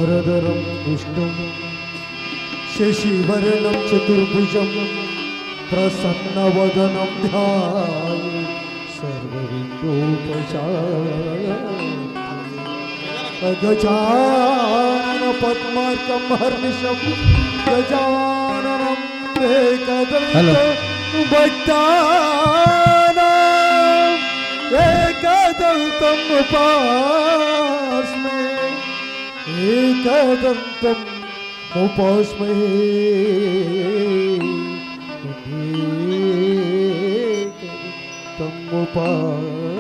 वरदरं विष्णुं शशिवर्णं चतुर्भुजं प्रसन्नवदनं ध्याये सर्वविघ्नोपशान्तये गजानन पद्मार्कं हर्निशं गजाननं एकदन्तं भक्तानां एकदन्तम् उपास्महे एकदन्तम् उपास्महे एकदन्तम् उपास्महे।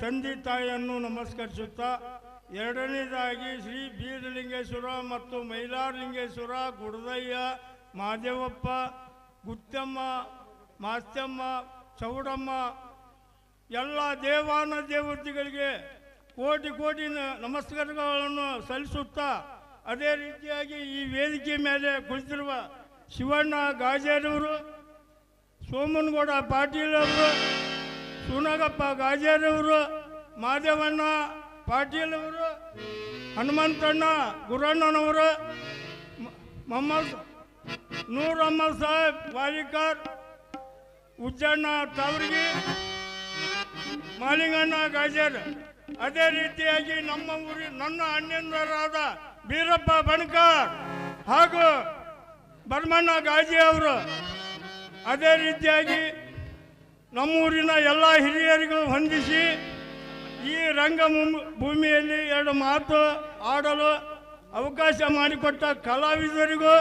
ತಂದೆ ತಾಯಿಯನ್ನು ನಮಸ್ಕರಿಸುತ್ತಾ, ಎರಡನೇದಾಗಿ ಶ್ರೀ ಬೀರಲಿಂಗೇಶ್ವರ ಮತ್ತು ಮೈಲಾರಲಿಂಗೇಶ್ವರ, ಗುಡದಯ್ಯ, ಮಾದೇವಪ್ಪ, ಗುತ್ತಮ್ಮ, ಮಾಸ್ತಮ್ಮ, ಚೌಡಮ್ಮ ಎಲ್ಲ ದೇವಾನ ದೇವತೆಗಳಿಗೆ ಕೋಟಿ ಕೋಟಿ ನಮಸ್ಕಾರಗಳನ್ನು ಸಲ್ಲಿಸುತ್ತಾ, ಅದೇ ರೀತಿಯಾಗಿ ಈ ವೇದಿಕೆ ಮೇಲೆ ಕುಳಿತಿರುವ ಶಿವಣ್ಣ ಗಾಜೇರವರು, ಸೋಮನಗೌಡ ಪಾಟೀಲ್ ಅವರು, ಸುನಗಪ್ಪ ಗಾಜೇರವರು, ಮಾದೇವಣ್ಣ ಪಾಟೀಲ್ ಅವರು, ಹನುಮಂತಣ್ಣ ಗುರಣ್ಣನವರು, ಮೊಹಮ್ಮದ್ ನೂರ್ ಅಹಮದ್ ಸಾಹೇಬ್ ವಾಲಿಕಾರ್, ಉಜ್ಜಣ್ಣ ತಾವರ್ಗಿ, ಮಾಲಿಂಗಣ್ಣ ಗಾಜೇರ್, ಅದೇ ರೀತಿಯಾಗಿ ನನ್ನ ಅಣ್ಣಂದರಾದ ಬೀರಪ್ಪ ಬಣಕಾರ್ ಹಾಗೂ ಭರಮಣ್ಣ ಗಾಜಿ ಅವರು, ಅದೇ ರೀತಿಯಾಗಿ ನಮ್ಮೂರಿನ ಎಲ್ಲ ಹಿರಿಯರಿಗೂ ಹೊಂದಿಸಿ ಈ ಭೂಮಿಯಲ್ಲಿ ಎರಡು ಮಾತು ಆಡಲು ಅವಕಾಶ ಮಾಡಿಕೊಟ್ಟ ಕಲಾವಿದರಿಗೂ,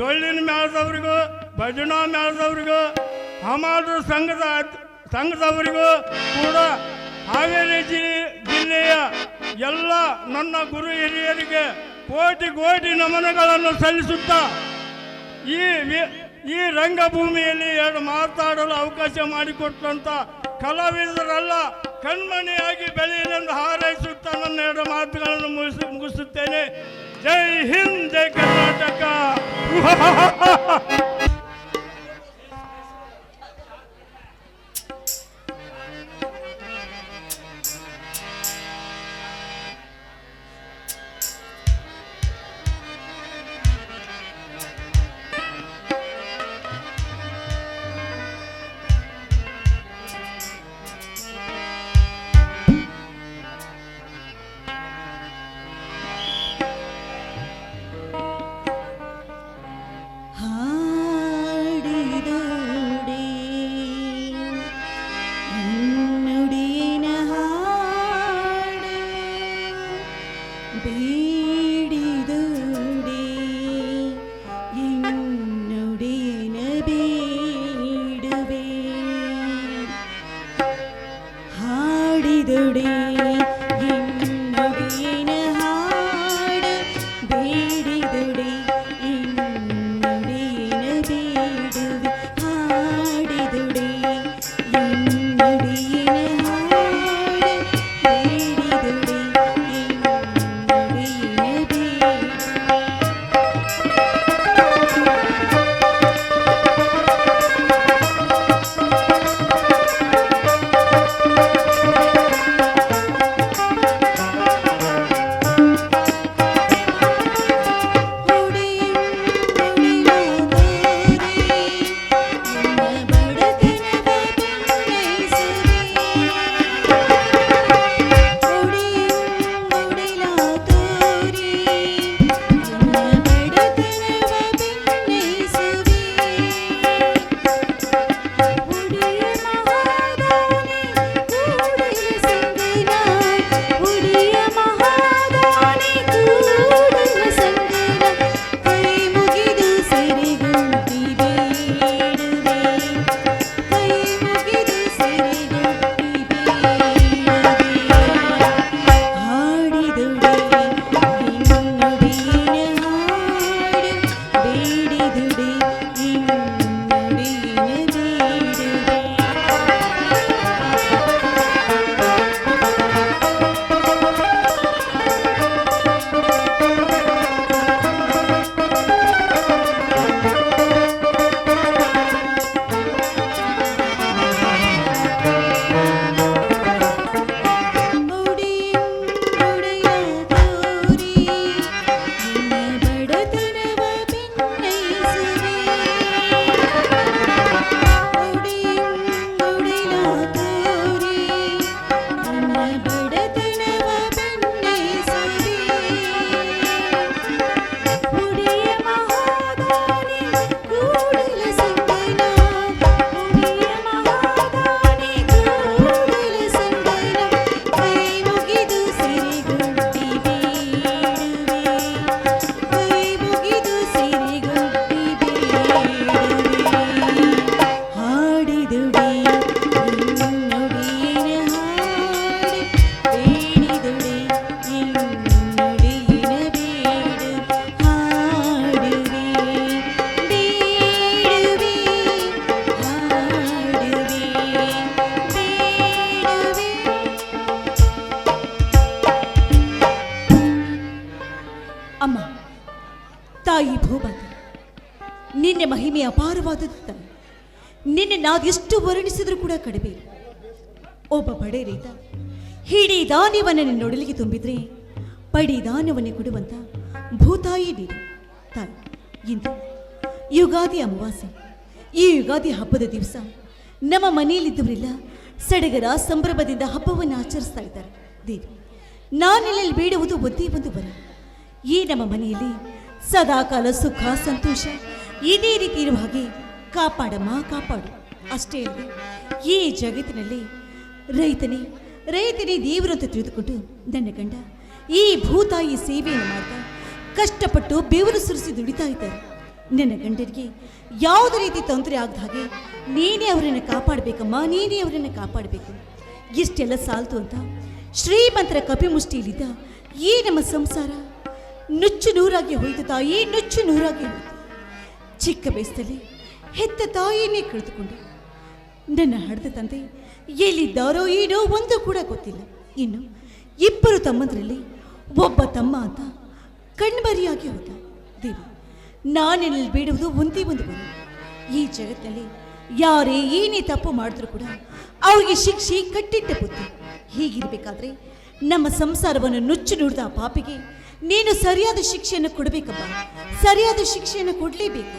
ಡೊಳ್ಳಿನ ಮೇಳದವರಿಗೂ, ಭಜನಾ ಮೇಳದವರಿಗೂ, ಹಮಾಲರು ಸಂಘದವರಿಗೂ ಕೂಡ ಹಾವೇರಿ ಜಿಲ್ಲೆಯ ಎಲ್ಲ ನನ್ನ ಗುರು ಹಿರಿಯರಿಗೆ ಕೋಟಿ ಕೋಟಿ ನಮನಗಳನ್ನು ಸಲ್ಲಿಸುತ್ತಾ, ಈ ರಂಗಭೂಮಿಯಲ್ಲಿ ಎರಡು ಮಾತಾಡಲು ಅವಕಾಶ ಮಾಡಿಕೊಟ್ಟಂತ ಕಲಾವಿದರೆಲ್ಲ ಕಣ್ಮಣಿಯಾಗಿ ಬೆಳೆಯಲೆಂದು ಹಾರೈಸುತ್ತಾ ನನ್ನ ಎರಡು ಮಾತುಗಳನ್ನು ಮುಗಿಸುತ್ತೇನೆ. ಜೈ ಹಿಂದ್, ಜೈ ಕರ್ನಾಟಕ. ಮಹಿಮೆ ಅಪಾರವಾದದ್ದು ತಾನೆ. ನಿನ್ನೆ ನಾವೆಷ್ಟು ವರ್ಣಿಸಿದ್ರೂ ಕೂಡ ಕಡಿಮೆ. ಒಬ್ಬ ಬಡೆ ರೈತ ಹಿಡಿ ಧಾನ್ಯವನ್ನು ನಿನ್ನೊಡಲಿಗೆ ತುಂಬಿದ್ರೆ ಪಡಿ ಧಾನ್ಯವನ್ನೇ ಕೊಡುವಂತ ಭೂತಾಯಿ ನೀನು ತಾಯಿ. ಇಂದು ಯುಗಾದಿ ಅಮಾವಾಸ್ಯೆ. ಈ ಯುಗಾದಿ ಹಬ್ಬದ ದಿವಸ ನಮ್ಮ ಮನೆಯಲ್ಲಿದ್ದವರೆಲ್ಲ ಸಡಗರ ಸಂಭ್ರಮದಿಂದ ಹಬ್ಬವನ್ನು ಆಚರಿಸ್ತಾ ಇದ್ದಾರೆ. ದೇವಿ, ನಾನೆಲ್ಲ ಬೇಡುವುದು ಒಂದೇ ಒಂದು ವರ. ಈ ನಮ್ಮ ಮನೆಯಲ್ಲಿ ಸದಾಕಾಲ ಸುಖ ಸಂತೋಷ ಇದೇ ರೀತಿ ಇರುವ ಹಾಗೆ ಕಾಪಾಡಮ್ಮ, ಕಾಪಾಡು. ಅಷ್ಟೇ ಅಲ್ಲದೆ ಈ ಜಗತ್ತಿನಲ್ಲಿ ರೈತನೇ ದೇವರು ಅಂತ ತಿಳಿದುಕೊಂಡು ನನ್ನ ಗಂಡ ಈ ಭೂತಾಯಿ ಸೇವೆಯನ್ನು ಮಾಡ್ತಾ ಕಷ್ಟಪಟ್ಟು ಬೆವರು ಸುರಿಸಿ ದುಡಿತಾ ಇದ್ದಾರೆ. ನನ್ನ ಗಂಡನಿಗೆ ಯಾವುದೇ ರೀತಿ ತೊಂದರೆ ಆಗದ ಹಾಗೆ ನೀನೇ ಅವರನ್ನು ಕಾಪಾಡಬೇಕಮ್ಮ, ನೀನೇ ಅವರನ್ನು ಕಾಪಾಡಬೇಕು. ಇಷ್ಟೆಲ್ಲ ಸಾಲ್ತು ಅಂತ ಶ್ರೀಮಂತರ ಕಪಿಮುಷ್ಟಿಯಲ್ಲಿದ್ದ ಈ ನಮ್ಮ ಸಂಸಾರ ನುಚ್ಚು ನೂರಾಗಿ ಹೋಯಿತು ತಾಯಿ, ನುಚ್ಚು ನೂರಾಗಿ ಹೋಯಿತು. ಚಿಕ್ಕ ವಯಸ್ಸಲ್ಲಿ ಹೆತ್ತ ತಾಯಿಯನ್ನೇ ಕಳೆದುಕೊಂಡು ನನ್ನ ಹಡೆದ ತಂದೆ ಎಲ್ಲಿದ್ದಾರೋ ಏನೋ ಒಂದು ಕೂಡ ಗೊತ್ತಿಲ್ಲ. ಇನ್ನು ಇಬ್ಬರು ತಮ್ಮಂದರಲ್ಲಿ ಒಬ್ಬ ತಮ್ಮ ಅಂತ ಕಣ್ಮರಿಯಾಗಿ ಹೋದ. ದೇವಿ, ನಾನೆಲ್ಲಿ ಬೇಡುವುದು ಒಂದೇ ಒಂದು ಬರು. ಈ ಜಗತ್ತಿನಲ್ಲಿ ಯಾರೇ ಏನೇ ತಪ್ಪು ಮಾಡಿದ್ರು ಕೂಡ ಅವರಿಗೆ ಶಿಕ್ಷೆ ಕಟ್ಟಿಟ್ಟ ಬುದ್ಧಿ. ಹೀಗಿರಬೇಕಾದ್ರೆ ನಮ್ಮ ಸಂಸಾರವನ್ನು ನುಚ್ಚು ನುಡಿದ ಪಾಪಿಗೆ ನೀನು ಸರಿಯಾದ ಶಿಕ್ಷೆಯನ್ನು ಕೊಡಬೇಕಪ್ಪ, ಸರಿಯಾದ ಶಿಕ್ಷೆಯನ್ನು ಕೊಡಲೇಬೇಕು.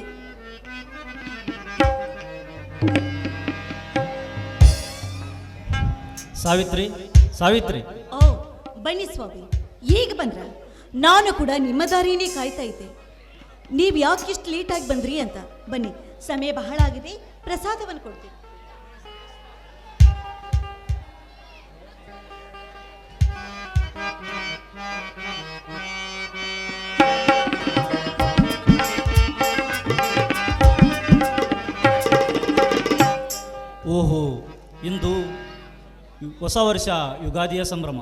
ಸಾವಿತ್ರಿ. ಓ, ಬನ್ನಿ ಸ್ವಾಮಿ, ಈಗ ಬಂದ್ರ? ನಾನು ಕೂಡ ನಿಮ್ಮ ದಾರಿಯೇ ಕಾಯ್ತಾ ಇದ್ದೆ. ನೀವು ಯಾಕಿಷ್ಟು ಲೇಟಾಗಿ ಬಂದ್ರಿ ಅಂತ. ಬನ್ನಿ, ಸಮಯ ಬಹಳ ಆಗಿದೆ, ಪ್ರಸಾದವನ್ನು ಕೊಡ್ತೀನಿ. ಓಹೋ, ಇಂದು ಹೊಸ ವರ್ಷ, ಯುಗಾದಿಯ ಸಂಭ್ರಮ.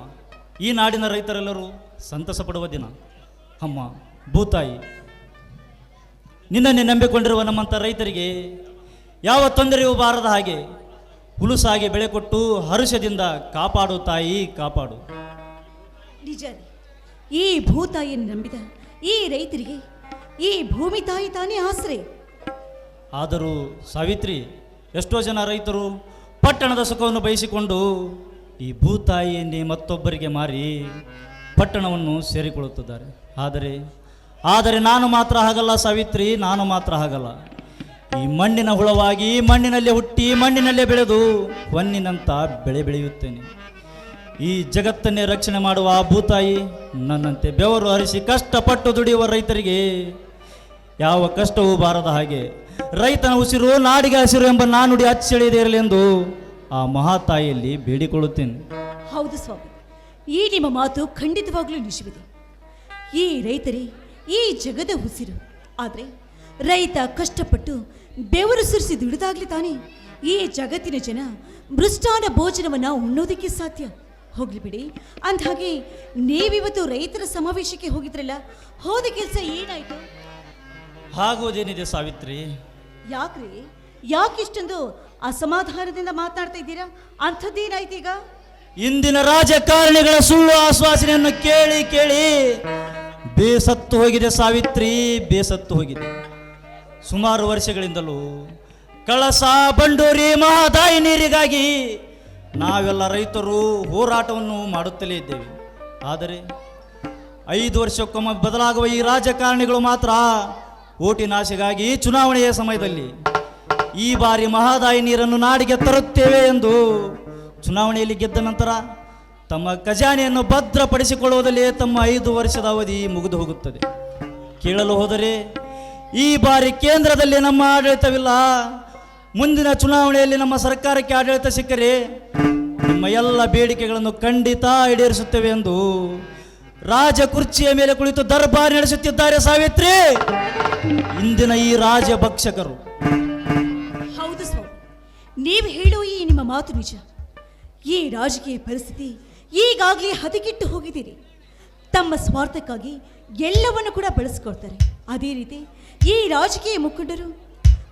ಈ ನಾಡಿನ ರೈತರೆಲ್ಲರೂ ಸಂತಸ ಪಡುವ ದಿನ. ಅಮ್ಮ ಭೂತಾಯಿ, ನಿನ್ನನ್ನೇ ನಂಬಿಕೊಂಡಿರುವ ನಮ್ಮಂಥ ರೈತರಿಗೆ ಯಾವ ತೊಂದರೆಯೂ ಬಾರದ ಹಾಗೆ ಹುಲುಸಾಗಿ ಬೆಳೆ ಕೊಟ್ಟು ಹರುಷದಿಂದ ಕಾಪಾಡು ತಾಯಿ, ಕಾಪಾಡು. ನಿಜ ರೀ, ಈ ಭೂತಾಯಿಯನ್ನು ನಂಬಿದ ಈ ರೈತರಿಗೆ ಈ ಭೂಮಿ ತಾಯಿ ತಾನೇ ಆಸರೆ. ಆದರೂ ಸಾವಿತ್ರಿ, ಎಷ್ಟೋ ಜನ ರೈತರು ಪಟ್ಟಣದ ಸುಖವನ್ನು ಬಯಸಿಕೊಂಡು ಈ ಭೂತಾಯಿಯನ್ನೇ ಮತ್ತೊಬ್ಬರಿಗೆ ಮಾರಿ ಪಟ್ಟಣವನ್ನು ಸೇರಿಕೊಳ್ಳುತ್ತಿದ್ದಾರೆ. ಆದರೆ ನಾನು ಮಾತ್ರ ಹಾಗಲ್ಲ ಸಾವಿತ್ರಿ, ನಾನು ಮಾತ್ರ ಹಾಗಲ್ಲ. ಈ ಮಣ್ಣಿನ ಹುಳವಾಗಿ ಮಣ್ಣಿನಲ್ಲೇ ಹುಟ್ಟಿ ಮಣ್ಣಿನಲ್ಲೇ ಬೆಳೆದು ಹೊನ್ನಿನಂತ ಬೆಳೆ ಬೆಳೆಯುತ್ತೇನೆ. ಈ ಜಗತ್ತನ್ನೇ ರಕ್ಷಣೆ ಮಾಡುವ ಆ ಭೂತಾಯಿ ನನ್ನಂತೆ ಬೆವರು ಹರಿಸಿ ಕಷ್ಟಪಟ್ಟು ದುಡಿಯುವ ರೈತರಿಗೆ ಯಾವ ಕಷ್ಟವೂ ಬಾರದ ಹಾಗೆ ರೈತನ ಉಸಿರು ನಾಡಿಗೆ ಹಸಿರು ಎಂಬ ನಾನುಡಿ ಅಚ್ಚಳಿಯದೇ ಇರಲೆಂದು ಆ ಮಹಾತಾಯಿಯಲ್ಲಿ ಬೇಡಿಕೊಳ್ಳುತ್ತೇನೆ. ಹೌದು ಸ್ವಾಮಿ, ಈ ನಿಮ್ಮ ಮಾತು ಖಂಡಿತವಾಗ್ಲೂ ನಿಜವಿದೆ. ಈ ರೈತರೇ ಈ ಜಗದ ಉಸಿರು. ಆದರೆ ರೈತ ಕಷ್ಟಪಟ್ಟು ಬೆವರು ಸುರಿಸಿ ದುಡಿದಾಗ್ಲಿ ತಾನೇ ಈ ಜಗತ್ತಿನ ಜನ ಮೃಷ್ಟಾನ ಭೋಜನವನ್ನು ಉಣ್ಣೋದಕ್ಕೆ ಸಾಧ್ಯ. ಹೋಗ್ಲಿ ಬಿಡಿ. ಅಂದಹಾಗೆ ನೀವಿವತ್ತು ರೈತರ ಸಮಾವೇಶಕ್ಕೆ ಹೋಗಿದ್ರಲ್ಲ, ಹೋದ ಕೆಲಸ ಏನಾಯ್ತು? ಆಗುವುದೇನಿದೆ ಸಾವಿತ್ರಿ? ಯಾಕ್ರಿ, ಯಾಕಿಷ್ಟೊಂದು ಅಸಮಾಧಾನದಿಂದ ಮಾತನಾಡ್ತಾ ಇದ್ದೀರಾ? ಅಂಥದ್ದೇನಾಯ್ತು ಈಗ? ಇಂದಿನ ರಾಜಕಾರಣಿಗಳ ಸುಳ್ಳು ಆಶ್ವಾಸನೆಯನ್ನು ಕೇಳಿ ಕೇಳಿ ಬೇಸತ್ತು ಹೋಗಿದೆ ಸಾವಿತ್ರಿ, ಬೇಸತ್ತು ಹೋಗಿದೆ. ಸುಮಾರು ವರ್ಷಗಳಿಂದಲೂ ಕಳಸ ಬಂಡೂರಿ ಮಹದಾಯಿ ನೀರಿಗಾಗಿ ನಾವೆಲ್ಲ ರೈತರು ಹೋರಾಟವನ್ನು ಮಾಡುತ್ತಲೇ ಇದ್ದೇವೆ. ಆದರೆ 5 ವರ್ಷಕ್ಕೊಮ್ಮೆ ಬದಲಾಗುವ ಈ ರಾಜಕಾರಣಿಗಳು ಮಾತ್ರ ಓಟಿನಾಶೆಗಾಗಿ ಚುನಾವಣೆಯ ಸಮಯದಲ್ಲಿ ಈ ಬಾರಿ ಮಹದಾಯಿ ನೀರನ್ನು ನಾಡಿಗೆ ತರುತ್ತೇವೆ ಎಂದು ಚುನಾವಣೆಯಲ್ಲಿ ಗೆದ್ದ ನಂತರ ತಮ್ಮ ಖಜಾನೆಯನ್ನು ಭದ್ರಪಡಿಸಿಕೊಳ್ಳುವುದಲ್ಲೇ ತಮ್ಮ 5 ವರ್ಷದ ಅವಧಿ ಮುಗಿದು ಹೋಗುತ್ತದೆ. ಕೇಳಲು ಹೋದರೆ ಈ ಬಾರಿ ಕೇಂದ್ರದಲ್ಲಿ ನಮ್ಮ ಆಡಳಿತವಿಲ್ಲ, ಮುಂದಿನ ಚುನಾವಣೆಯಲ್ಲಿ ನಮ್ಮ ಸರ್ಕಾರಕ್ಕೆ ಆಡಳಿತ ಸಿಕ್ಕರೆ ನಿಮ್ಮ ಎಲ್ಲ ಬೇಡಿಕೆಗಳನ್ನು ಖಂಡಿತ ಈಡೇರಿಸುತ್ತೇವೆ ಎಂದು ರಾಜ ಕುರ್ಚಿಯ ಮೇಲೆ ಕುಳಿತು ದರ್ಬಾರ್ ನಡೆಸುತ್ತಿದ್ದಾರೆ ಸಾವಿತ್ರಿ ಇಂದಿನ ಈ ರಾಜಭಕ್ಷಕರು. ಹೌದು ಸ್ವಾಮಿ, ನೀವು ಹೇಳುವ ಈ ನಿಮ್ಮ ಮಾತು ನಿಜ. ಈ ರಾಜಕೀಯ ಪರಿಸ್ಥಿತಿ ಈಗಾಗಲೇ ಹದಗೆಟ್ಟು ಹೋಗಿದ್ದೀರಿ. ತಮ್ಮ ಸ್ವಾರ್ಥಕ್ಕಾಗಿ ಎಲ್ಲವನ್ನು ಕೂಡ ಬಳಸಿಕೊಳ್ತಾರೆ. ಅದೇ ರೀತಿ ಈ ರಾಜಕೀಯ ಮುಖಂಡರು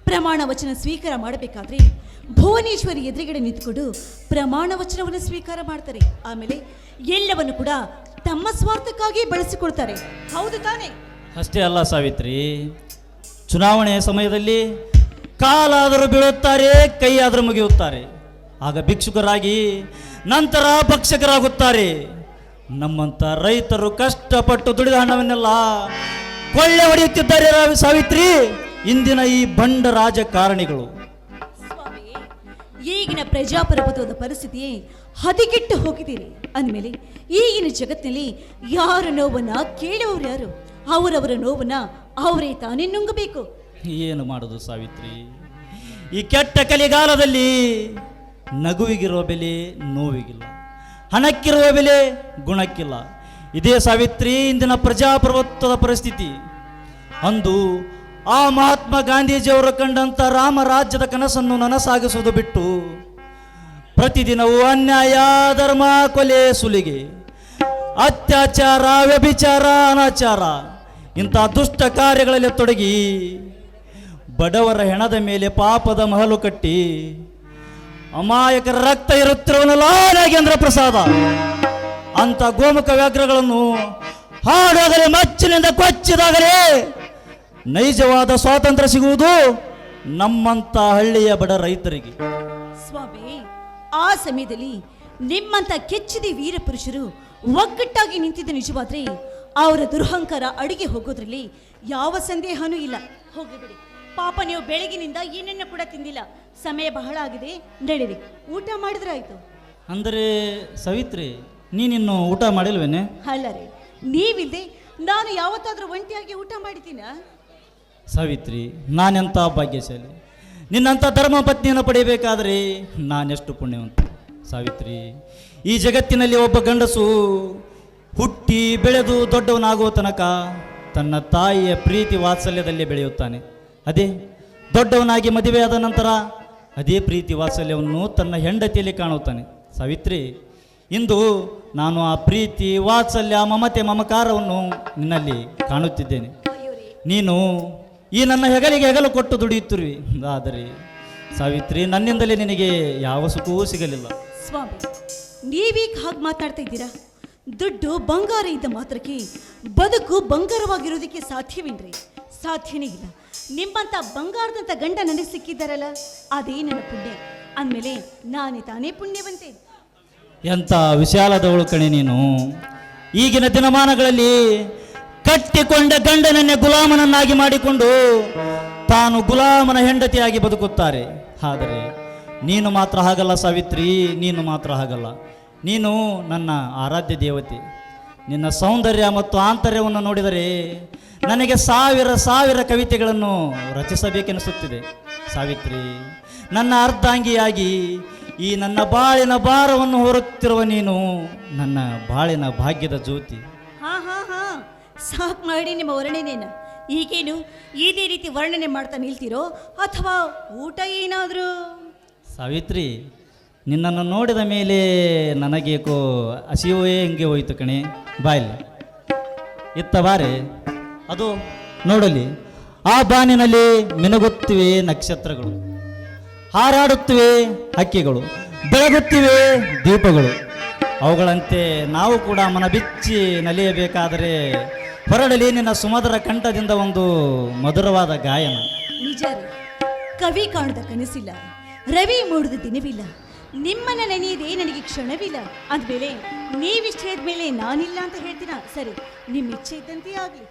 ಪ್ರಮಾಣ ವಚನ ಸ್ವೀಕಾರ ಮಾಡಬೇಕಾದ್ರೆ ಭುವನೇಶ್ವರಿ ಎದುರುಗಡೆ ನಿಂತುಕೊಂಡು ಪ್ರಮಾಣ ವಚನವನ್ನು ಸ್ವೀಕಾರ ಮಾಡ್ತಾರೆ. ಆಮೇಲೆ ಎಲ್ಲವನ್ನು ಕೂಡ ತಮ್ಮ ಸ್ವಾರ್ಥಕ್ಕಾಗಿ ಬಳಸಿಕೊಳ್ತಾರೆ. ಹೌದು ತಾನೇ? ಅಷ್ಟೇ ಅಲ್ಲ ಸಾವಿತ್ರಿ, ಚುನಾವಣೆಯ ಸಮಯದಲ್ಲಿ ಕಾಲಾದರೂ ಬೀಳುತ್ತಾರೆ, ಕೈಯಾದರೂ ಮುಗಿಯುತ್ತಾರೆ. ಆಗ ಭಿಕ್ಷುಕರಾಗಿ ನಂತರ ಭಕ್ಷಕರಾಗುತ್ತಾರೆ. ನಮ್ಮಂಥ ರೈತರು ಕಷ್ಟಪಟ್ಟು ದುಡಿದ ಹಣವನ್ನೆಲ್ಲ ಕೊಳ್ಳೆ ಹೊಡೆಯುತ್ತಿದ್ದಾರೆ ಸಾವಿತ್ರಿ ಇಂದಿನ ಈ ಬಂಡ ರಾಜಕಾರಣಿಗಳು. ಸ್ವಾಮಿ, ಈಗಿನ ಪ್ರಜಾಪ್ರಭುತ್ವದ ಪರಿಸ್ಥಿತಿಯೇ ಹದಗೆಟ್ಟು ಹೋಗಿದ್ದೀರಿ ಅಂದಮೇಲೆ ಈಗಿನ ಜಗತ್ತಿನಲ್ಲಿ ಯಾರ ನೋವನ್ನ ಕೇಳುವವರು ಯಾರು? ಅವರವರ ನೋವನ್ನ ಅವರೇ ತಾನೇ ನುಂಗಬೇಕು. ಏನು ಮಾಡೋದು ಸಾವಿತ್ರಿ? ಈ ಕೆಟ್ಟ ಕಲಿಗಾಲದಲ್ಲಿ ನಗುವಿಗಿರುವ ಬೆಲೆ ನೋವಿಗಿಲ್ಲ, ಹಣಕ್ಕಿರುವ ಬೆಲೆ ಗುಣಕ್ಕಿಲ್ಲ. ಇದೇ ಸಾವಿತ್ರಿ ಇಂದಿನ ಪ್ರಜಾಪ್ರಭುತ್ವದ ಪರಿಸ್ಥಿತಿ. ಅಂದು ಆ ಮಹಾತ್ಮ ಗಾಂಧೀಜಿಯವರು ಕಂಡಂಥ ರಾಮರಾಜ್ಯದ ಕನಸನ್ನು ನನಸಾಗಿಸುವುದು ಬಿಟ್ಟು ಪ್ರತಿದಿನವೂ ಅನ್ಯಾಯ, ಧರ್ಮ, ಕೊಲೆ, ಸುಲಿಗೆ, ಅತ್ಯಾಚಾರ, ವ್ಯಭಿಚಾರ, ಅನಾಚಾರ ಇಂಥ ದುಷ್ಟ ಕಾರ್ಯಗಳಲ್ಲಿ ತೊಡಗಿ ಬಡವರ ಹೆಣದ ಮೇಲೆ ಪಾಪದ ಮಹಲು ಕಟ್ಟಿ ಅಮಾಯಕರ ರಕ್ತ ಇರುತ್ತಿರುವನಲ್ಲ ನಾಗೇಂದ್ರ ಪ್ರಸಾದ. ಅಂತ ಗೋಮುಖ ವ್ಯಾಘ್ರಗಳನ್ನು ಹಾಡಾಗಲೇ ಮಚ್ಚಿನಿಂದ ಕೊಚ್ಚಿದಾಗಲೇ ನೈಜವಾದ ಸ್ವಾತಂತ್ರ್ಯ ಸಿಗುವುದು ನಮ್ಮಂತ ಹಳ್ಳಿಯ ಬಡ ರೈತರಿಗೆ. ಸ್ವಾಮಿ, ಆ ಸಮಯದಲ್ಲಿ ನಿಮ್ಮಂತ ಕೆಚ್ಚಿದ ವೀರ ಪುರುಷರು ಒಗ್ಗಟ್ಟಾಗಿ ನಿಂತಿದ್ದ ನಿಜವಾದ್ರೆ ಅವರ ದುರಹಂಕಾರ ಅಡಿಗೆ ಹೋಗೋದ್ರಲ್ಲಿ ಯಾವ ಸಂದೇಹನೂ ಇಲ್ಲ. ಹೋಗಿಬಿಡಿ ಪಾಪ, ನೀವು ಬೆಳಗಿನಿಂದ ಏನನ್ನ ಕೂಡ ತಿಂದಿಲ್ಲ. ಸಮಯ ಬಹಳ ಆಗಿದೆ, ನಡೀರಿ ಊಟ ಮಾಡಿದ್ರೆ ಆಯ್ತು. ಅಂದರೆ ಸಾವಿತ್ರಿ, ನೀನಿನ್ನು ಊಟ ಮಾಡಿಲ್ವೇನೆ? ಅಲ್ಲ ರೀ, ನೀವಿಲ್ದೆ ನಾನು ಯಾವತ್ತಾದ್ರೂ ಒಂಟಿಯಾಗಿ ಊಟ ಮಾಡಿದ್ದೀನ? ಸಾವಿತ್ರಿ, ನಾನೆಂಥ ಭಾಗ್ಯಶಾಲಿ. ನಿನ್ನಂಥ ಧರ್ಮ ಪತ್ನಿಯನ್ನು ಪಡೆಯಬೇಕಾದರೆ ನಾನೆಷ್ಟು ಪುಣ್ಯವಂತ. ಸಾವಿತ್ರಿ, ಈ ಜಗತ್ತಿನಲ್ಲಿ ಒಬ್ಬ ಗಂಡಸು ಹುಟ್ಟಿ ಬೆಳೆದು ದೊಡ್ಡವನಾಗುವ ತನಕ ತನ್ನ ತಾಯಿಯ ಪ್ರೀತಿ ವಾತ್ಸಲ್ಯದಲ್ಲೇ ಬೆಳೆಯುತ್ತಾನೆ. ಅದೇ ದೊಡ್ಡವನಾಗಿ ಮದುವೆಯಾದ ನಂತರ ಅದೇ ಪ್ರೀತಿ ವಾತ್ಸಲ್ಯವನ್ನು ತನ್ನ ಹೆಂಡತಿಯಲ್ಲಿ ಕಾಣುತ್ತಾನೆ. ಸಾವಿತ್ರಿ, ಇಂದು ನಾನು ಆ ಪ್ರೀತಿ ವಾತ್ಸಲ್ಯ ಮಮತೆ ಮಮಕಾರವನ್ನು ನಿನ್ನಲ್ಲಿ ಕಾಣುತ್ತಿದ್ದೇನೆ. ನೀನು ಈ ನನ್ನ ಹೆಗಲಿಗೆ ಹೆಗಲು ಕೊಟ್ಟು ದುಡಿಯುತ್ತಿರುವೆ. ಆದರೆ ಸಾವಿತ್ರಿ, ನನ್ನಿಂದಲೇ ನಿನಗೆ ಯಾವ ಸುಖವೂ ಸಿಗಲಿಲ್ಲ. ಸ್ವಾಮಿ, ನೀವೀಗ ಹಾಗೆ ಮಾತಾಡ್ತಾ ಇದ್ದೀರಾ? ದುಡ್ಡು ಬಂಗಾರ ಇದ್ದ ಮಾತ್ರಕ್ಕೆ ಬದುಕು ಬಂಗಾರವಾಗಿರೋದಕ್ಕೆ ಸಾಧ್ಯವೇನ್ರಿ? ಸಾಧ್ಯನೇ ಇಲ್ಲ. ನಿಮ್ಮಂತ ಬಂಗಾರದಂತ ಗಂಡ ನನಗೆ ಸಿಕ್ಕಿದ್ದಾರಲ್ಲ, ಅದೇ ನನ್ನ ಪುಣ್ಯ. ಅಂದಮೇಲೆ ನಾನೇ ತಾನೇ ಪುಣ್ಯವಂತೆ. ಎಂಥ ವಿಶಾಲದವಳು ಕಣೆ ನೀನು. ಈಗಿನ ದಿನಮಾನಗಳಲ್ಲಿ ಕಟ್ಟಿಕೊಂಡ ಗಂಡನನ್ನೇ ಗುಲಾಮನನ್ನಾಗಿ ಮಾಡಿಕೊಂಡು ತಾನು ಗುಲಾಮನ ಹೆಂಡತಿಯಾಗಿ ಬದುಕುತ್ತಾರೆ. ಆದರೆ ನೀನು ಮಾತ್ರ ಹಾಗಲ್ಲ ಸಾವಿತ್ರಿ, ನೀನು ಮಾತ್ರ ಹಾಗಲ್ಲ. ನೀನು ನನ್ನ ಆರಾಧ್ಯ ದೇವತೆ. ನಿನ್ನ ಸೌಂದರ್ಯ ಮತ್ತು ಆಂತರ್ಯವನ್ನು ನೋಡಿದರೆ ನನಗೆ ಸಾವಿರ ಸಾವಿರ ಕವಿತೆಗಳನ್ನು ರಚಿಸಬೇಕೆನಿಸುತ್ತಿದೆ. ಸಾವಿತ್ರಿ, ನನ್ನ ಅರ್ಧಾಂಗಿಯಾಗಿ ಈ ನನ್ನ ಬಾಳಿನ ಭಾರವನ್ನು ಹೊರುತ್ತಿರುವ ನೀನು ನನ್ನ ಬಾಳಿನ ಭಾಗ್ಯದ ಜ್ಯೋತಿ. ಹಾ ಹಾ ಹಾ, ಸಾಕು ಮಾಡಿ ನಿಮ್ಮ ವರ್ಣನೆಯನ್ನ. ಈಗೇನು ಇದೇ ರೀತಿ ವರ್ಣನೆ ಮಾಡ್ತಾ ನಿಲ್ತೀರೋ ಅಥವಾ ಊಟ ಏನಾದರೂ? ಸಾವಿತ್ರಿ, ನಿನ್ನನ್ನು ನೋಡಿದ ಮೇಲೆ ನನಗೇಕೋ ಹಸಿವೇ ಹಂಗೆ ಹೋಯಿತು ಕಣೆ. ಬಾಯಲ್ಲಿ ಇತ್ತ ಬಾರೆ. ಅದು ನೋಡಲಿ, ಆ ಬಾನಿನಲ್ಲಿ ಮಿನುಗುತ್ತಿವೆ ನಕ್ಷತ್ರಗಳು, ಹಾರಾಡುತ್ತಿವೆ ಹಕ್ಕಿಗಳು, ಬೆಳಗುತ್ತಿವೆ ದೀಪಗಳು. ಅವುಗಳಂತೆ ನಾವು ಕೂಡ ಮನ ಬಿಚ್ಚಿ ನಲಿಯಬೇಕಾದರೆ ಹೊರಡಲಿ ನಿನ್ನ ಸುಮಧುರ ಕಂಠದಿಂದ ಒಂದು ಮಧುರವಾದ ಗಾಯನ. ನಿಜ ರೀ, ಕವಿ ಕಾಣದ ಕನಸಿಲ್ಲ, ರವಿ ಮೂಡಿದ ದಿನವಿಲ್ಲ, ನಿಮ್ಮನ್ನ ನೆನೆಯದೆ ನನಗೆ ಕ್ಷಣವಿಲ್ಲ. ಅಂದಮೇಲೆ ನೀವಿಷ್ಟ ಹೇಳಿದ್ಮೇಲೆ ನಾನಿಲ್ಲ ಅಂತ ಹೇಳ್ತೀನ? ಸರಿ, ನಿಮ್ಮ ಇಚ್ಛೆ ಇದ್ದಂತೆ ಆಗಲಿ.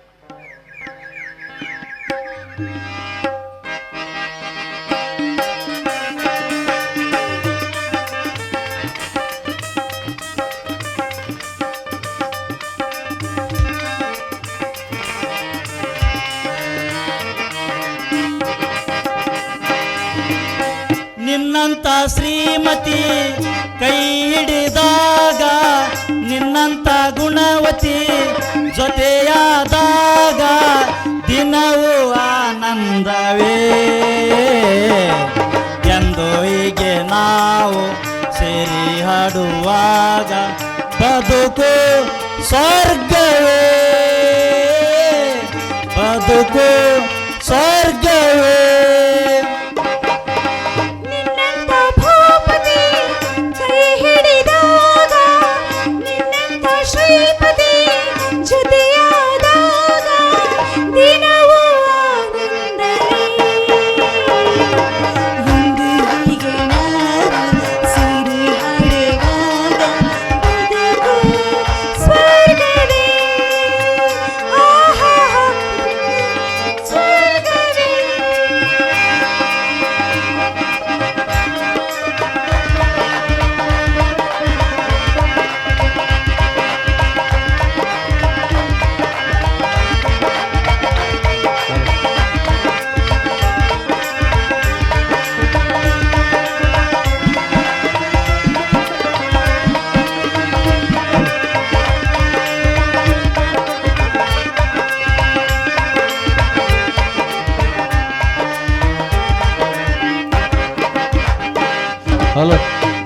ನಿನ್ನಂತ ಶ್ರೀಮತಿ ಕೈ ಹಿಡಿದಾಗ, ನಿನ್ನಂತ ಗುಣವತಿ ಜೊತೆಯಾದಾಗ ದಿನವೂ ಆನಂದವೇ. ಎಂದು ಹೀಗೆ ನಾವು ಸೇರಿ ಹಾಡುವಾಗ ಬದುಕು ಸ್ವರ್ಗವೇ, ಬದುಕು ಸ್ವರ್ಗವೇ. ಜೊತೆಯಾದಾಗ ದಿನವೂ ಆನಂದವೇ.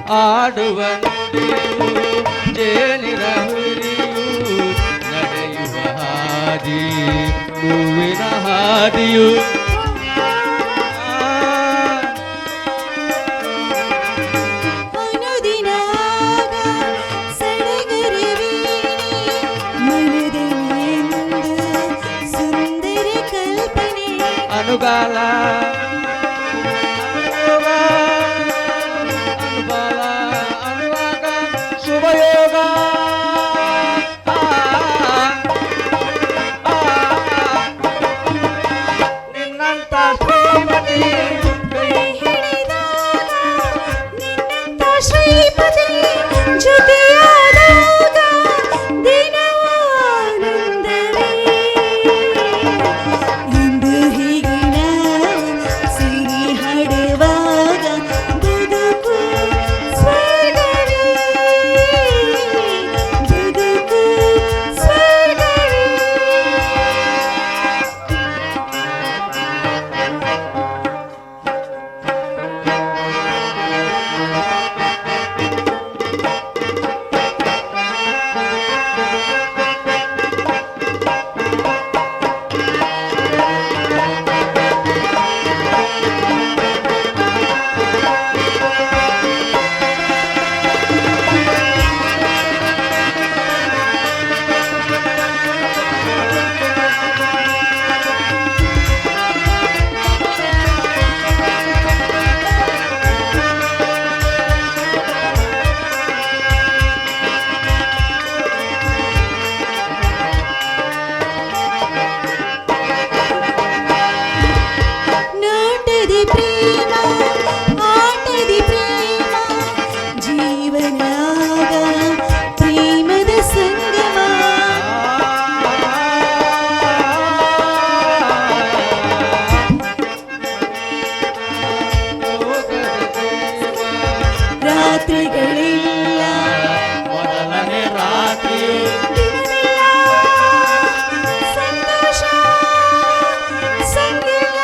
ಆಡುವ ನುಡಿಯು ಜೇನಿನ ಹುರಿಯು ನಡೆಯುವ ಹಾದಿ ಹೂವಿನ ಹಾದಿಯು ಅನುಗಾಲ ಅನುಬಾಲ ಅನುರಾಗ ಶುಭಯೋಗ ನಿನ್ನಂತ ಶ್ರೀಮತಿ ಕೈ ಹಿಡಿದಾಗ ನಿನ್ನಂತ ಶ್ರೀಪತಿ ಜೊತೆಯಾದಾಗ ದಿನವೂ ಆನಂದವೇ. ಇಂದು ಹೀಗೆ ನಾವು ಸಿರಿ ಹಾಡುವಾಗ ಬದುಕು ಸ್ವರ್ಗವೇ, ಬದುಕು ಸ್ವರ್ಗವೇ. ನೋಟದಿ ಪ್ರೇಮ ಆಟದಿ ಪ್ರೇಮ ಜೀವನಾಗ ಪ್ರೇಮದ ಸಂಗಮ. ರಾತ್ರಿಗಳಿಲ್ಲ ಮೊದಲನೇ ರಾತ್ರಿ ದಿನವಿಲ್ಲ ಸಂತೋಷ ಸಂಗಿಲ್ಲ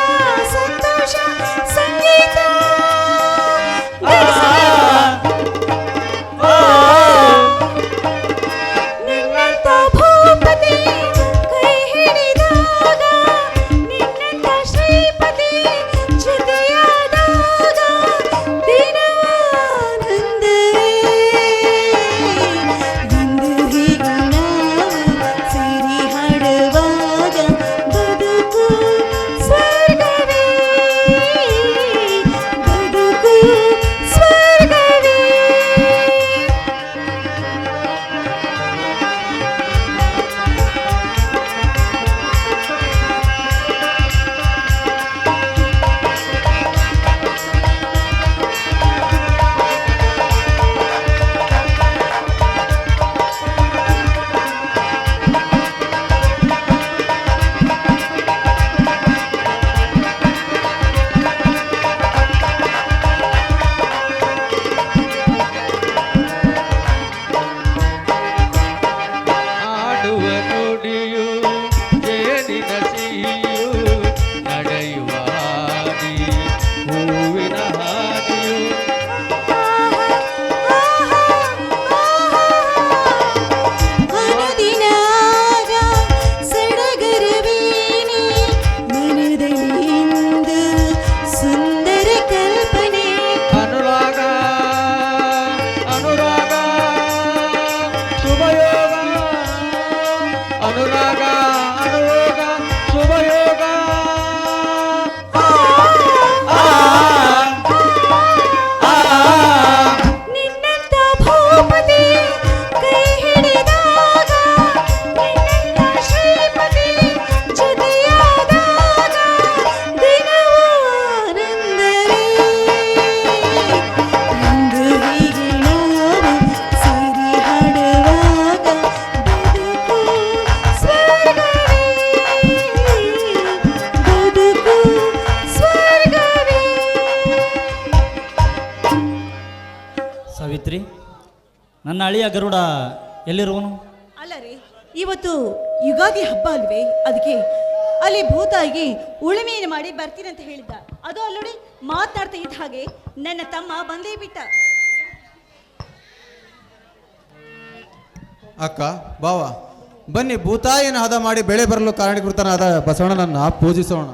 ಸಂತೋಷ ಸಂಗೀತ. ನಿನ್ನಂತ ಭೂಪತಿ ಕೈ ಹಿಡಿದಾಗ ನಿನ್ನಂತ ಶ್ರೀಪತಿ ಜೊತೆಯಾದಾಗ ದಿನವೂ ಆನಂದವೇ. ಇಂದು ಹೀಗೆ ನಾವು ಸೇರಿ ಹಾಡುವಾಗ ಬದುಕು ಸ್ವರ್ಗವೇ, ಬದುಕು ಸ್ವರ್ಗವೇ. ಆಡುವ ನುಡಿಯು ಜೇನಿನ ಸಿಹಿಯು ನಡೆಯುವ ಹಾದಿ ಹೂವಿನ ಹಾದಿಯು ಅನುದಿನಾಗ ಸಡಗರವೇನೆ ಮನದಲ್ಲಿ ಇಂದು ಸುಂದರ ಕಲ್ಪನೆ. ಅನುರಾಗ ಅನುರಾಗ ಶುಭಯೋಗ ಅನುರಾಗ ಅನುಯೋಗ ಶುಭಯೋಗ ನಿನ್ನಂತ ಭೂಪತಿ ಕೈ ಹಿಡಿದಾಗ ನಿನ್ನಂತ ಶ್ರೀಪತಿ ಜೊತೆಯಾದಾಗ ದಿನವೂ ಆನಂದವೇ. ಇಂದು ಹೀಗೆ ನಾವು ಸೇರಿ ಹಾಡುವಾಗ ಬದುಕು ಸ್ವರ್ಗವೇ, ಬದುಕು ಸ್ವರ್ಗವೇ. ಸಾವಿತ್ರಿ, ನನ್ನ ಅಳಿಯ ಗರುಡ ಎಲ್ಲಿರುವನು? ಅಲ್ಲ ರೀ, ಇವತ್ತು ಯುಗಾದಿ ಹಬ್ಬ ಅಲ್ವೇ, ಅದಕ್ಕೆ ಅಲ್ಲಿ ಭೂತಾಯಿಗೆ ಉಳುಮೆಯನ್ನು ಮಾಡಿ ಬರ್ತೀನಂತ ಹೇಳಿದ್ದ. ಅದು ಅಲ್ಲೋಡಿ ಮಾತನಾಡ್ತಾ ಇದ್ದ ಹಾಗೆ ನನ್ನ ತಮ್ಮ ಬಂದೇ ಬಿಟ್ಟ. ಅಕ್ಕ ಬಾವ ಬನ್ನಿ ಭೂತಾಯಿನ ಹದ ಮಾಡಿ ಬೆಳೆ ಬರಲು ಕಾರಣೀಕೃತನಾದ ಬಸವಣ್ಣನನ್ನ ಪೂಜಿಸೋಣ.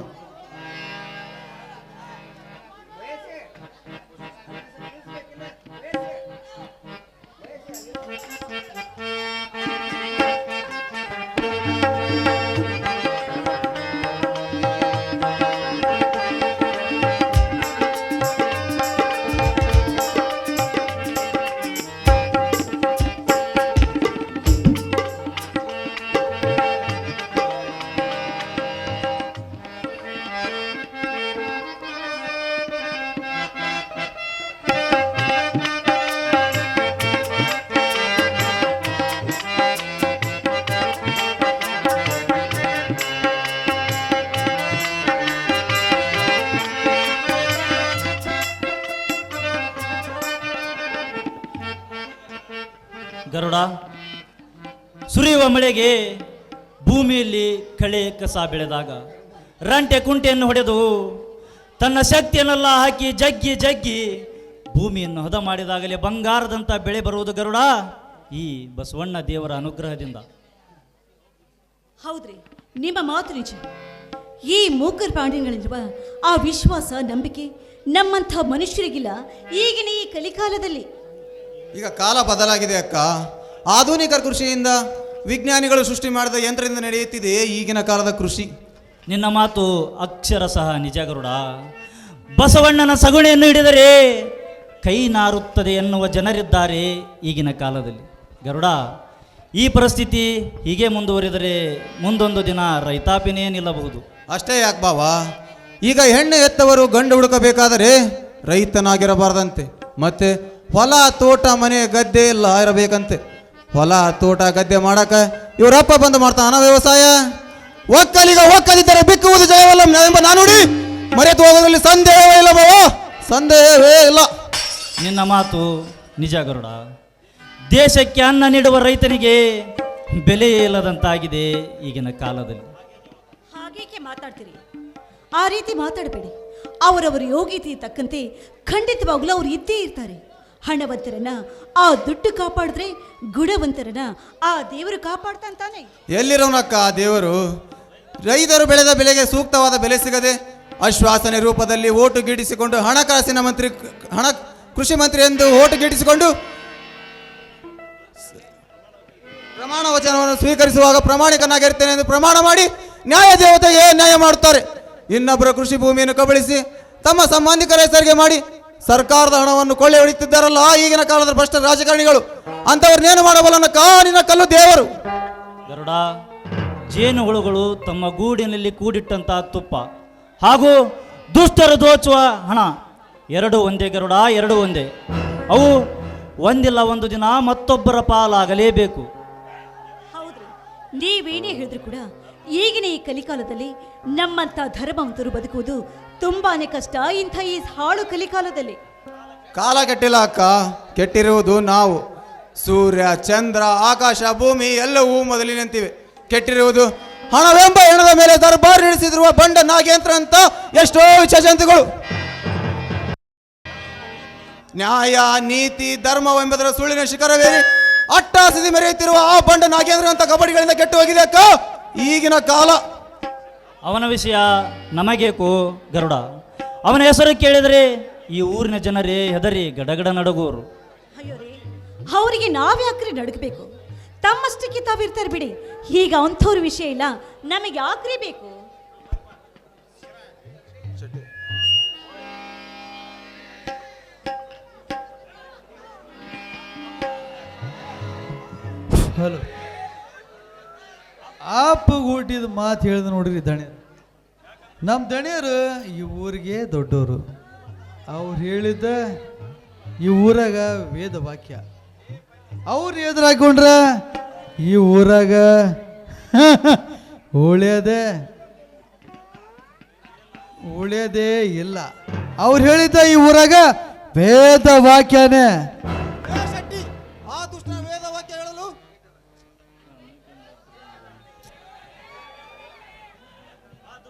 ಗರುಡ, ಸುರಿಯುವ ಮಳೆಗೆ ಭೂಮಿಯಲ್ಲಿ ಕಳೆ ಕಸ ಬೆಳೆದಾಗ ರಂಟೆ ಕುಂಟೆಯನ್ನು ಹೊಡೆದು ತನ್ನ ಶಕ್ತಿಯನ್ನೆಲ್ಲ ಹಾಕಿ ಜಗ್ಗಿ ಜಗ್ಗಿ ಭೂಮಿಯನ್ನು ಹದ ಮಾಡಿದಾಗಲೇ ಬಂಗಾರದಂಥ ಬೆಳೆ ಬರುವುದು ಗರುಡ ಈ ಬಸವಣ್ಣ ದೇವರ ಅನುಗ್ರಹದಿಂದ. ಹೌದ್ರಿ, ನಿಮ್ಮ ಮಾತು ನಿಜ. ಈ ಮೂಕರ್ ಪ್ರಾಣಿಗಳಿರುವ ಆ ವಿಶ್ವಾಸ ನಂಬಿಕೆ ನಮ್ಮಂಥ ಮನುಷ್ಯರಿಗಿಲ್ಲ ಈಗಿನ ಈ ಕಲಿಕಾಲದಲ್ಲಿ. ಈಗ ಕಾಲ ಬದಲಾಗಿದೆ ಅಕ್ಕ. ಆಧುನಿಕ ಕೃಷಿಯಿಂದ ವಿಜ್ಞಾನಿಗಳು ಸೃಷ್ಟಿ ಮಾಡಿದ ಯಂತ್ರದಿಂದ ನಡೆಯುತ್ತಿದೆ ಈಗಿನ ಕಾಲದ ಕೃಷಿ. ನಿನ್ನ ಮಾತು ಅಕ್ಷರ ಸಹ ನಿಜ ಗರುಡ. ಬಸವಣ್ಣನ ಸಗುಣಿಯನ್ನು ಹಿಡಿದರೆ ಕೈ ನಾರುತ್ತದೆ ಎನ್ನುವ ಜನರಿದ್ದಾರೆ ಈಗಿನ ಕಾಲದಲ್ಲಿ. ಗರುಡ, ಈ ಪರಿಸ್ಥಿತಿ ಹೀಗೆ ಮುಂದುವರಿದರೆ ಮುಂದೊಂದು ದಿನ ರೈತಾಪಿನೇ ನಿಲ್ಲಬಹುದು. ಅಷ್ಟೇ ಯಾಕೆ ಬಾವ, ಈಗ ಹೆಣ್ಣು ಎತ್ತವರು ಗಂಡು ಹುಡುಕಬೇಕಾದರೆ ರೈತನಾಗಿರಬಾರ್ದಂತೆ, ಮತ್ತೆ ಹೊಲ ತೋಟ ಮನೆ ಗದ್ದೆ ಎಲ್ಲ ಇರಬೇಕಂತೆ. ಹೊಲ ತೋಟ ಗದ್ದೆ ಮಾಡಕ ಇವರಪ್ಪ ಬಂದು ಮಾಡ್ತಾನ ವ್ಯವಸಾಯ. ಒಕ್ಕಲಿಗ ಒಕ್ಕಲಿದ್ದರೆ ಬಿಕ್ಕುವುದು ಜಯವಲ್ಲ ಎಂಬ ನಾನುಡಿ ಮರೆತು ಹೋಗೋದ್ರಲ್ಲಿ ಸಂದೇಹವೇ ಇಲ್ಲ ಬಾವ, ಸಂದೇಹವೇ ಇಲ್ಲ. ನಿನ್ನ ಮಾತು ನಿಜ ಗರುಡ. ದೇಶಕ್ಕೆ ಅನ್ನ ನೀಡುವ ರೈತನಿಗೆ ಬೆಲೆ ಇಲ್ಲದಂತಾಗಿದೆ ಈಗಿನ ಕಾಲದಲ್ಲಿ. ಹಾಗೇಕೆ ಮಾತಾಡ್ತೀರಿ? ಆ ರೀತಿ ಮಾತಾಡಬೇಡಿ. ಅವರವರ ಯೋಗ್ಯತೆ ತಕ್ಕಂತೆ ಖಂಡಿತವಾಗ್ಲೂ ಅವ್ರು ಇದ್ದೇ ಇರ್ತಾರೆ. ಹಣವಂತರನ್ನ ಆ ದುಡ್ಡು ಕಾಪಾಡಿದ್ರೆ ಗುಣವಂತರನ್ನ ಆ ದೇವರು ಕಾಪಾಡ್ತಾನೆ. ಎಲ್ಲಿರೋನಕ್ಕ ಆ ದೇವರು? ರೈತರು ಬೆಳೆದ ಬೆಲೆಗೆ ಸೂಕ್ತವಾದ ಬೆಲೆ ಸಿಗದೆ ಆಶ್ವಾಸನೆ ರೂಪದಲ್ಲಿ ಓಟು ಗಿಡಿಸಿಕೊಂಡು ಹಣಕಾಸಿನ ಮಂತ್ರಿ ಕೃಷಿ ಮಂತ್ರಿ ಎಂದು ಓಟು ಗಿಡಿಸಿಕೊಂಡು ಪ್ರಮಾಣ ವಚನವನ್ನು ಸ್ವೀಕರಿಸುವಾಗ ಪ್ರಾಮಾಣಿಕನಾಗಿರ್ತೇನೆ ಎಂದು ಪ್ರಮಾಣ ಮಾಡಿ ನ್ಯಾಯ ದೇವತೆಗೆ ನ್ಯಾಯ ಮಾಡುತ್ತಾರೆ. ಇನ್ನೊಬ್ಬರ ಕೃಷಿ ಭೂಮಿಯನ್ನು ಕಬಳಿಸಿ ತಮ್ಮ ಸಂಬಂಧಿಕರ ಹೆಸರಿಗೆ ಮಾಡಿ ಸರ್ಕಾರದ ಹಣವನ್ನು ಕೊಳ್ಳೆ ಹೊಡೆಯುತ್ತಿದ್ದಾರಲ್ಲ ಈಗಿನ ಕಾಲದ ಭ್ರಷ್ಟ ರಾಜಕಾರಣಿಗಳು. ಅಂಥವ್ರನ್ನೇನು ಮಾಡಬಲ್ಲನಕ್ಕ ನಿನ್ನ ಕಲ್ಲು ದೇವರು. ಗರುಡ, ಜೇನುಹುಳುಗಳು ತಮ್ಮ ಗೂಡಿನಲ್ಲಿ ಕೂಡಿಟ್ಟಂತಹ ತುಪ್ಪ ಹಾಗೂ ದುಷ್ಟರು ದೋಚುವ ಹಣ ಎರಡು ಒಂದೇ ಗರುಡ, ಎರಡು ಒಂದೇ. ಅವು ಒಂದಿಲ್ಲ ಒಂದು ದಿನ ಮತ್ತೊಬ್ಬರ ಪಾಲಾಗಲೇಬೇಕು. ಹೌದ್ರಿ, ನೀವೇನೇ ಹೇಳಿದ್ರು ಕೂಡ ಈಗಿನ ಈ ಕಲಿಕಾಲದಲ್ಲಿ ನಮ್ಮಂಥ ಧರ್ಮವಂತರು ಬದುಕುವುದು ತುಂಬಾನೇ ಕಷ್ಟ. ಇಂಥ ಈ ಹಾಳು ಕಲಿಕಾಲದಲ್ಲಿ ಕಾಲ ಕೆಟ್ಟಿಲ್ಲ ಅಕ್ಕ, ಕೆಟ್ಟಿರುವುದು ನಾವು. ಸೂರ್ಯ ಚಂದ್ರ ಆಕಾಶ ಭೂಮಿ ಎಲ್ಲವೂ ಮೊದಲಿನಂತಿವೆ. ಕೆಟ್ಟಿರುವುದು ಹಣವೆಂಬ ಹೆಣದ ಮೇಲೆ ದರ್ಬಾರ್ ನಡೆಸಿದಿರುವ ಬಂಡ ನಾಗೇಂದ್ರ ಅಂತ ಎಷ್ಟೋ ವಿಚಜಂತುಗಳು. ನ್ಯಾಯ ನೀತಿ ಧರ್ಮವೆಂಬುದರ ಸುಳ್ಳಿನ ಶಿಖರವೇರಿ ಅಟ್ಟಾಸದಿ ಮೆರೆಯುತ್ತಿರುವ ಆ ಬಂಡ ನಾಗೇಂದ್ರ ಅಂತ ಕಬಡ್ಡಿಗಳಿಂದ ಕೆಟ್ಟು ಹೋಗಿದೆ ಅಕ್ಕ ಈಗಿನ ಕಾಲ. ಅವನ ವಿಷಯ ನಮಗೇಕು ಗರುಡ. ಅವನ ಹೆಸರು ಕೇಳಿದರೆ ಈ ಊರಿನ ಜನರೇ ಹೆದರಿ ಗಡಗಡ ನಡಗುವರು. ಅಯ್ಯೋ ರೀ, ಅವರಿಗೆ ನಾವ್ಯಾಕ್ರಿ ನಡಗಬೇಕು? ತಮ್ಮಷ್ಟಕ್ಕೆ ತಾವಿರ್ತಾರೆ ಬಿಡಿ. ಈಗ ಅಂಥವ್ರ ವಿಷಯ ಇಲ್ಲ, ನಮಗೆ ಯಾಕ್ರಿ ಬೇಕು? ಹಲೋ, ಆಪ ಹುಟ್ಟಿದ ಮಾತು ಹೇಳಿದ ನೋಡ್ರಿ ದಣಿಯರು. ನಮ್ಮ ದಣಿಯರು ಈ ಊರಿಗೆ ದೊಡ್ಡವರು. ಅವ್ರು ಹೇಳಿದ್ದ ಈ ಊರಾಗ ವೇದ ವಾಕ್ಯ. ಅವ್ರು ಎದುರು ಹಾಕೊಂಡ್ರ ಈ ಊರಾಗ ಉಳಿಯೋದೇ ಇಲ್ಲ. ಅವ್ರು ಹೇಳಿದ್ದ ಈ ಊರಾಗ ವೇದ ವಾಕ್ಯನೇ. ಆ ದುಷ್ಟನ ವೇದ ವಾಕ್ಯ ಹೇಳಲು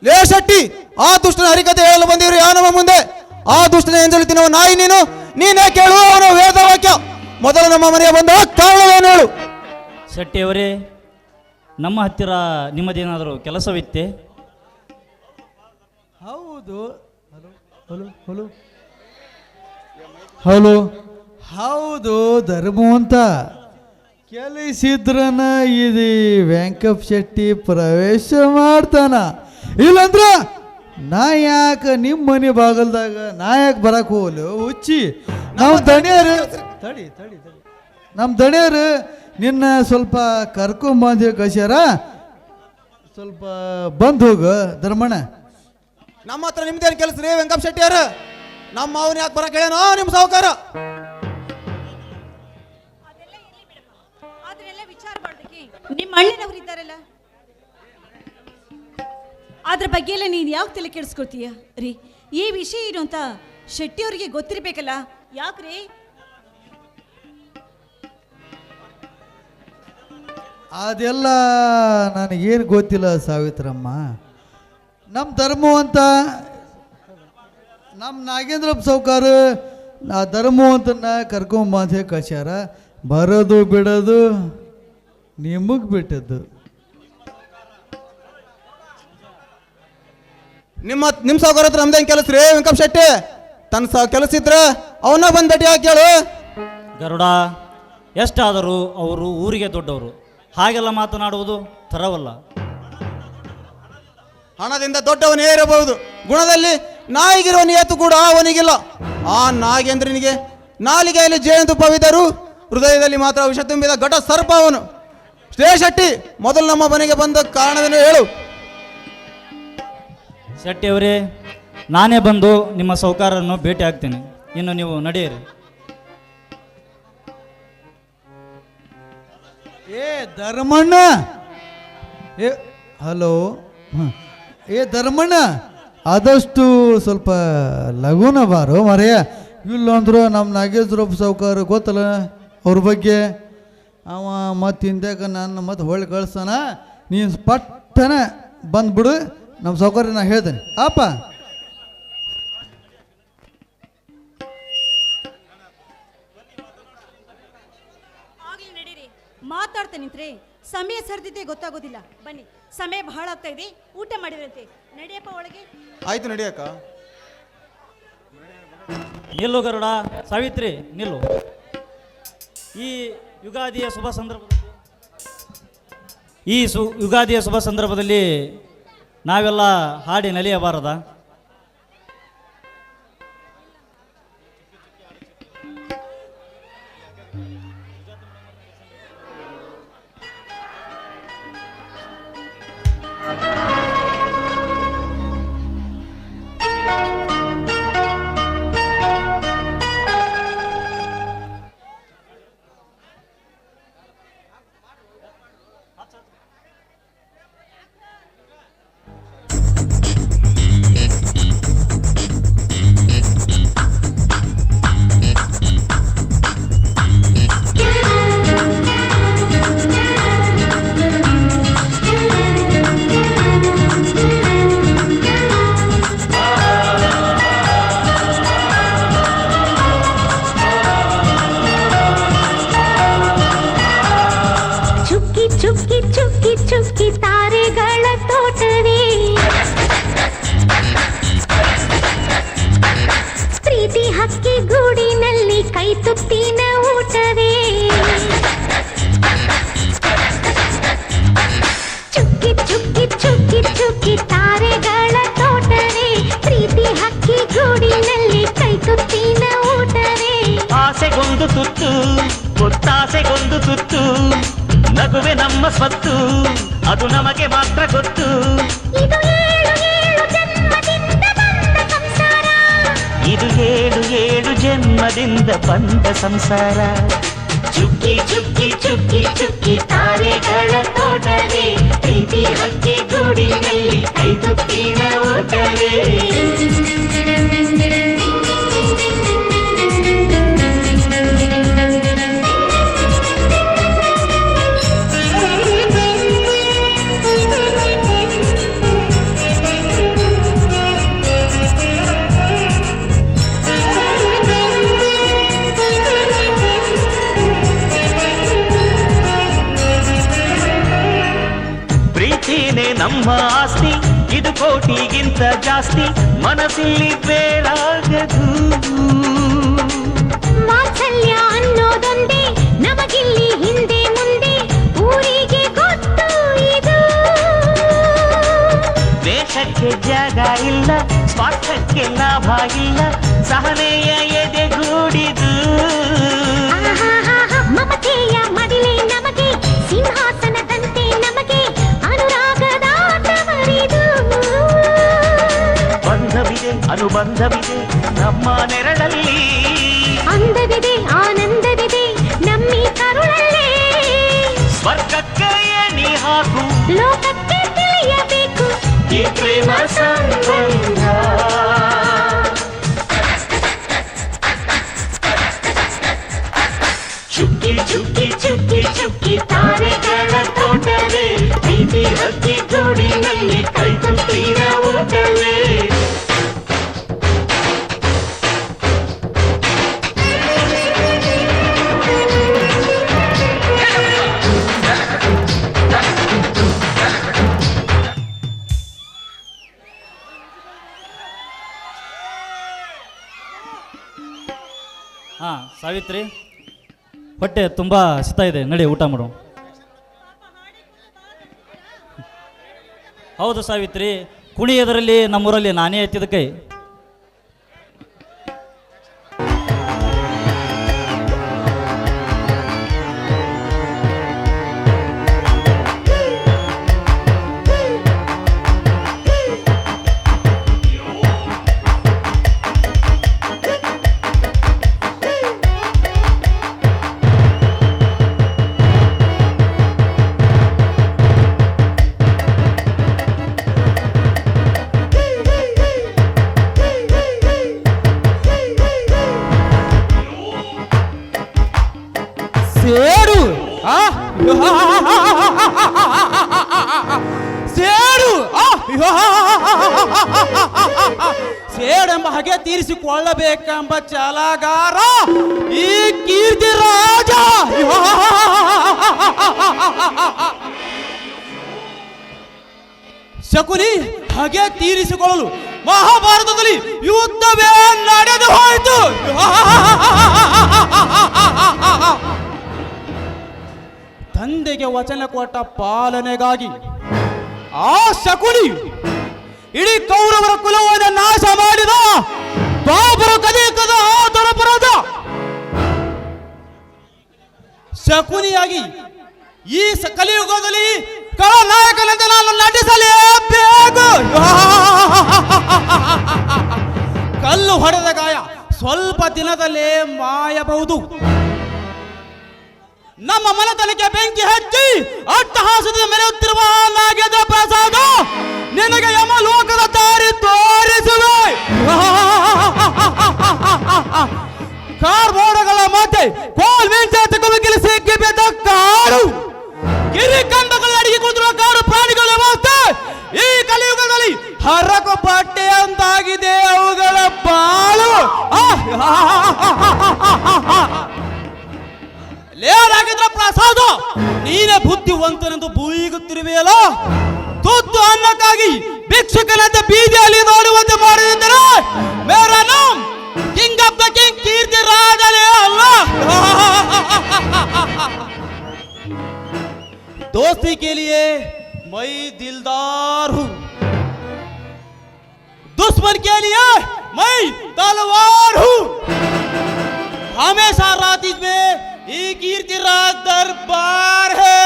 ಲೇ ಶೆಟ್ಟಿ, ಆ ದುಷ್ಟನ ಹರಿಕತೆ ಹೇಳಲು ಬಂದಿವ್ರಿ ಯಾ ನಮ್ಮ ಮುಂದೆ. ಆ ದುಷ್ಟನ ಎಂಜಲು ತಿನ್ನುವ ನಾಯಿ ನೀನೇ ಕೇಳು ಅವನ ವೇದ ವಾಕ್ಯ. ಮೊದಲು ನಮ್ಮ ಮನೆಗೆ ಬಂದ ಕಾರಣವೇನು ಹೇಳು. ಶೆಟ್ಟಿಯವರೇ, ನಮ್ಮ ಹತ್ತಿರ ನಿಮ್ಮದೇನಾದರೂ ಕೆಲಸವಿತ್ತೆ? ಹೌದು. ಹಲೋ ಹಲೋ ಹಲೋ ಹಲೋ ಹೌದು, ಧರ್ಮವಂತ ಕೆಲಸಿದ್ರನ ಇದು ವೆಂಕಪ್ ಶೆಟ್ಟಿ ಪ್ರವೇಶ ಮಾಡ್ತಾನ. ಇಲ್ಲಂದ್ರ ನಾ ಯಾಕೆ ನಿಮ್ಮ ಮನೆ ಬಾಗಲ್ದಾಗ ನಾ ಯಾಕೆ ಬರಕ್ಕೆ ಹೋಗಲು ಹುಚ್ಚಿ? ನಾವು ದಣಿಯರು ತಡಿ ತಡಿ ತಡಿ ನಮ್ಮ ದಣಿಯರು ನಿನ್ನ ಸ್ವಲ್ಪ ಕರ್ಕೊಂಬಂದಿ ಕಳ್ಸ್ಯಾರ. ಸ್ವಲ್ಪ ಬಂದು ಹೋಗು ಧರ್ಮಣ್ಣ. ನಮ್ಮ ಹತ್ರ ನಿಮ್ದೇನು ಕೆಲಸ ರೀ ವೆಂಕಪ್ ಶೆಟ್ಟಿಯಾರ? ನಮ್ಮ ಅವನ್ ಯಾಕೆ ಬರಕ್ ಹೇಳೇನೋ ನಿಮ್ಮ ಸಾವುಕಾರ? ಅದನ್ನೆಲ್ಲ ವಿಚಾರ ಮಾಡೋದಕ್ಕೆ ನಿಮ್ಮ ಅಣ್ಣನವರು ಇದ್ದಾರಲ್ಲ, ಅದ್ರ ಬಗ್ಗೆ ಎಲ್ಲ ನೀನು ಯಾಕೆ ತಲೆ ಕೆಡಿಸ್ಕೊಳ್ತೀಯ ರೀ? ಈ ವಿಷಯ ಏನು ಅಂತ ಶೆಟ್ಟಿಯವರಿಗೆ ಗೊತ್ತಿರ್ಬೇಕಲ್ಲ, ಯಾಕ್ರಿ? ಅದೆಲ್ಲ ನನಗೇನು ಗೊತ್ತಿಲ್ಲ ಸಾವಿತ್ರಮ್ಮ. ನಮ್ಮ ಧರ್ಮವಂತ ನಮ್ಮ ನಾಗೇಂದ್ರಪ್ಪ ಸಾವ್ಕಾರ ಆ ಧರ್ಮವಂತನ ಕರ್ಕೊಂಬಂತ ಹೇಳಿ ಕಳ್ಸ್ಯಾರ. ಬರೋದು ಬಿಡೋದು ನಿಮಗೆ ಬಿಟ್ಟದ್ದು. ನಿಮ್ಮ ಸಾವುಕಾರ ಹತ್ರ ನಮ್ದೇನು ಕೆಲಸ ರೀ ವೆಂಕಪ್ ಶೆಟ್ಟಿ? ತನ್ನ ಕೆಲಸ ಇದ್ರೆ ಅವನ್ನ ಬಂದು ಭೇಟಿ ಹಾಕಿ ಕೇಳು. ಗರುಡ, ಎಷ್ಟಾದರೂ ಅವರು ಊರಿಗೆ ದೊಡ್ಡವರು, ಹಾಗೆಲ್ಲ ಮಾತನಾಡುವುದು ತರವಲ್ಲ. ಹಣದಿಂದ ದೊಡ್ಡವನೇ ಇರಬಹುದು, ಗುಣದಲ್ಲಿ ನಾಯಿಗಿರುವ ನಿಯತ್ತು ಕೂಡ ಅವನಿಗಿಲ್ಲ. ಆ ನಾಗೇಂದ್ರನಿಗೆ ನಾಲಿಗೆಯಲ್ಲಿ ಜೇನುತುಪ್ಪವಿದ್ದರು, ಹೃದಯದಲ್ಲಿ ಮಾತ್ರ ವಿಷ ತುಂಬಿದ ಘಟ ಸರ್ಪ ಅವನು. ಶ್ರೇ ಶೆಟ್ಟಿ, ಮೊದಲು ನಮ್ಮ ಮನೆಗೆ ಬಂದ ಕಾರಣವೇನು ಹೇಳು. ಶೆಟ್ಟಿಯವರೇ, ನಾನೇ ಬಂದು ನಿಮ್ಮ ಸೌಕಾರನ್ನು ಭೇಟಿ ಆಗ್ತೇನೆ. ಇನ್ನು ನೀವು ನಡೆಯಿರಿ. ಏ ಧರ್ಮಣ್ಣ, ಏ ಹಲೋ, ಏ ಧರ್ಮಣ್ಣ, ಆದಷ್ಟು ಸ್ವಲ್ಪ ಲಘುನ ಬಾರು ಮರೆಯ. ಇಲ್ಲಂದ್ರು ನಮ್ಮ ನಾಗೇಶ್ವರಪ್ಪ ಸಾವ್ಕಾರ ಗೊತ್ತಲ್ಲ ಅವ್ರ ಬಗ್ಗೆ. ಅವ ಮತ್ತು ಹಿಂದ್ಯಾಕ ನಾನು ಮತ್ತೆ ಹೊಳ್ಳಿ ಕಳಿಸ್ತಾನ. ನೀನು ಪಟ್ಟನ ಬಂದ್ಬಿಡು, ನಮ್ಮ ಸಾವ್ಕಾರ ನಾ ಹೇಳ್ತೇನೆ ಅಪ್ಪ. ಮಾತಾಡ್ತಾ ನಿಂತ್ರೆ ಸಮಯ ಸರಿದಿದೆ ಗೊತ್ತಾಗೋದಿಲ್ಲ. ಬನ್ನಿ, ಸಮಯ ಬಹಳ ಆಗ್ತಾ ಇದೆ, ಊಟ ಮಾಡಿರಂತೆ. ನಡೆಯಪ್ಪ ಒಳಗೆ. ಆಯ್ತು ನಡಿಯಕ್ಕ. ನಿಲ್ಲು ಗರುಡ, ಸಾವಿತ್ರಿ ನಿಲ್ಲು. ಈ ಯುಗಾದಿಯ ಶುಭ ಸಂದರ್ಭದಲ್ಲಿ ನಾವೆಲ್ಲ ಹಾಡಿ ನಲಿಯಬಾರದ? ತುತ್ತಿನ ಊಟವೇ ಚುಕ್ಕಿ ಚುಕ್ಕಿ ಚುಕ್ಕಿ ಚುಕ್ಕಿ ತಾರೆಗಳ ತೋಟವೇ ಪ್ರೀತಿ ಹಕ್ಕಿ ಗೂಡಿನಲ್ಲಿ ಕೈ ತುತ್ತಿನ ಊಟವೇ ಆಸೆಗೊಂದು ತುತ್ತು ಒತ್ತಾಸೆಗೊಂದು ತುತ್ತು ನಗುವೆ ನಮ್ಮ ಸ್ವತ್ತು ಅದು ನಮಗೆ ಮಾತ್ರ ಗೊತ್ತು ಇದು ಏಳು ಏಳು ಜನ್ಮದಿಂದ ಬಂದ ಸಂಸಾರ ಇದು ಏಳು ಏಳು ಜನ್ಮದಿಂದ ಬಂದ ಸಂಸಾರ ಚುಕ್ಕಿ ಚುಕ್ಕಿ ಚುಕ್ಕಿ ಚುಕ್ಕಿ ತಾರೆಗಳ ತೋಟವೇ ಪ್ರೀತಿ ಹಕ್ಕಿ ಗೂಡಿನಲ್ಲಿ ಕೈ ತುತ್ತಿನ ಊಟವೇ ನಮ್ಮ ಆಸ್ತಿ ಇದು ಕೋಟಿಗಿಂತ ಜಾಸ್ತಿ ಮನಸ್ಸಿಲ್ಲಿ ಬೇಡಾಗದು ವಾತ್ಸಲ್ಯ ಅನ್ನೋದೊಂದೇ ನಮಗಿಲ್ಲಿ ಹಿಂದೆ ಮುಂದೆ ಊರಿಗೆ ಗೊತ್ತು ಇದು ದೇಶಕ್ಕೆ ಜಾಗ ಇಲ್ಲ ಸ್ವಾರ್ಥಕ್ಕೆ ಲಾಭ ಇಲ್ಲ ಸಹನೆಯ ಎದೆಗೂಡಿದು ಆಹಾಹಾಹಾ, ಮಮತೆಯ ಮಡಿಲೆ ನಮಗೆ ಸಿಂಹಾಸನದಂತೆ ನಮಗೆ ಅನುರಾಗದ ತವರಿದು ಬಂಧವಿದೆ ಅನುಬಂಧವಿದೆ ನಮ್ಮ ನೆರಳಲ್ಲಿ ಅಂದವಿದೆ ಆನಂದವಿದೆ ನಮ್ಮಿ ಕರುಳಲ್ಲೇ ಸ್ವರ್ಗಕ್ಕೆ ಎಣಿ ಹಾಕು ಲೋಕಕ್ಕೆ ತಿಳಿಯಬೇಕು ಈ ಪ್ರೇಮ ಸಂಬಂಧ ಚುಕ್ಕಿ ಚುಕ್ಕಿ ಚುಕ್ಕಿ ಚುಕ್ಕಿ ತಾರೆಗಳ ತೋಟವೇ ಪ್ರೀತಿ ಹಕ್ಕಿ ಗೂಡಿನಲ್ಲಿ ಕೈತುಂಬಿನ ಊಟವೇ ಹಾಂ ಸಾವಿತ್ರಿ, ಹೊಟ್ಟೆ ತುಂಬ ಹಸಿತಾ ಇದೆ, ನಡಿ ಊಟ ಮಾಡು. ಹೌದು ಸಾವಿತ್ರಿ, ಕುಣಿಯೋದರಲ್ಲಿ ನಮ್ಮೂರಲ್ಲಿ ನಾನೇ ಎತ್ತಿದ ಕೈ. ಸೇಡು ಸೇಡು ಸೇಡೆಂಬ ಹಾಗೆ ತೀರಿಸಿಕೊಳ್ಳಬೇಕೆಂಬ ಛಲಗಾರ ಈ ಕೀರ್ತಿ ರಾಜ. ಶಕುನಿ ಹಾಗೆ ತೀರಿಸಿಕೊಳ್ಳಲು ಮಹಾಭಾರತದಲ್ಲಿ ಯುದ್ಧವೇ ನಡೆದು ಹೋಯಿತು. ತಂದೆಗೆ ವಚನ ಕೊಟ್ಟ ಪಾಲನೆಗಾಗಿ ಆ ಶಕುನಿ ಇಡೀ ಕೌರವರ ಕುಲವನ್ನು ನಾಶ ಮಾಡಿದ ದ್ವಾಪರ ಕಲಿಯುಗದ ದೊರಪರಾದ ಶಕುನಿಯಾಗಿ ಈ ಕಲಿಯುಗದಲ್ಲಿ ಕಳನಾಯಕನಂತೆ ನಾನು ನಟಿಸಲೇಬೇಕು. ಕಲ್ಲು ಹೊಡೆದ ಗಾಯ ಸ್ವಲ್ಪ ದಿನದಲ್ಲೇ ಮಾಯಬಹುದು. ನಮ್ಮ ಮನೆತನಕ್ಕೆ ಬೆಂಕಿ ಹಚ್ಚಿ ಅಟ್ಟಹಾಸದ ಮೆರೆಯುತ್ತಿರುವ ನಾಗೇಂದ್ರ ಪ್ರಸಾದ ನಿನಗೆ ಯಮಲೋಕದ ದಾರಿ ತೋರಿಸುವೆ. ಕಾರ್ಬೋರ್ಡ್ಗಳ ಮಧ್ಯೆ ಕೋಲ್ ಮಿಂಚೆ ತಗೋಬೇಕಿಲ್ಲ ಸಿಕ್ಕಿ ಬೆದ್ದ ಕಾಡು ಗಿರಿಕಂಡಗಳ ಅಡಿಗೆ ಕುಂದಿರುವ ಕಾಡು ಪ್ರಾಣಿಗಳ ವ್ಯವಸ್ಥೆ ಈ ಕಲಿಯುಗದಲ್ಲಿ ಹರಕು ಬಟ್ಟೆ ಅಂತಾಗಿದೆ ಅವುಗಳ ಬಾಳು. ಲೇರಾಗಿದ್ರ ಪ್ರಸಾದ ನೀನೇ ಬುದ್ಧಿವಂತನೆಂದು ಬೂಯಿಗುತ್ತಿರುವೆಯಲ್ಲ. ತುತ್ತು ಅನ್ನಕ್ಕಾಗಿ ಭಿಕ್ಷುಕನಂತೆ ಬೀದಿಯಲ್ಲಿ ನೋಡುವಂತೆ ಮಾಡಿದರೆ ಮೇರ ನಾಮ್ ಕಿಂಗ್ ಆಫ್ ದ ಕಿಂಗ್ ಕೀರ್ತಿ ರಾಜನೇ ಅಲ್ಲ. दोस्ती के लिए मैं दिलदार हूं, दुश्मन के लिए मैं तलवार हूं. हमेशा रात में ये कीर्ति राज दरबार है.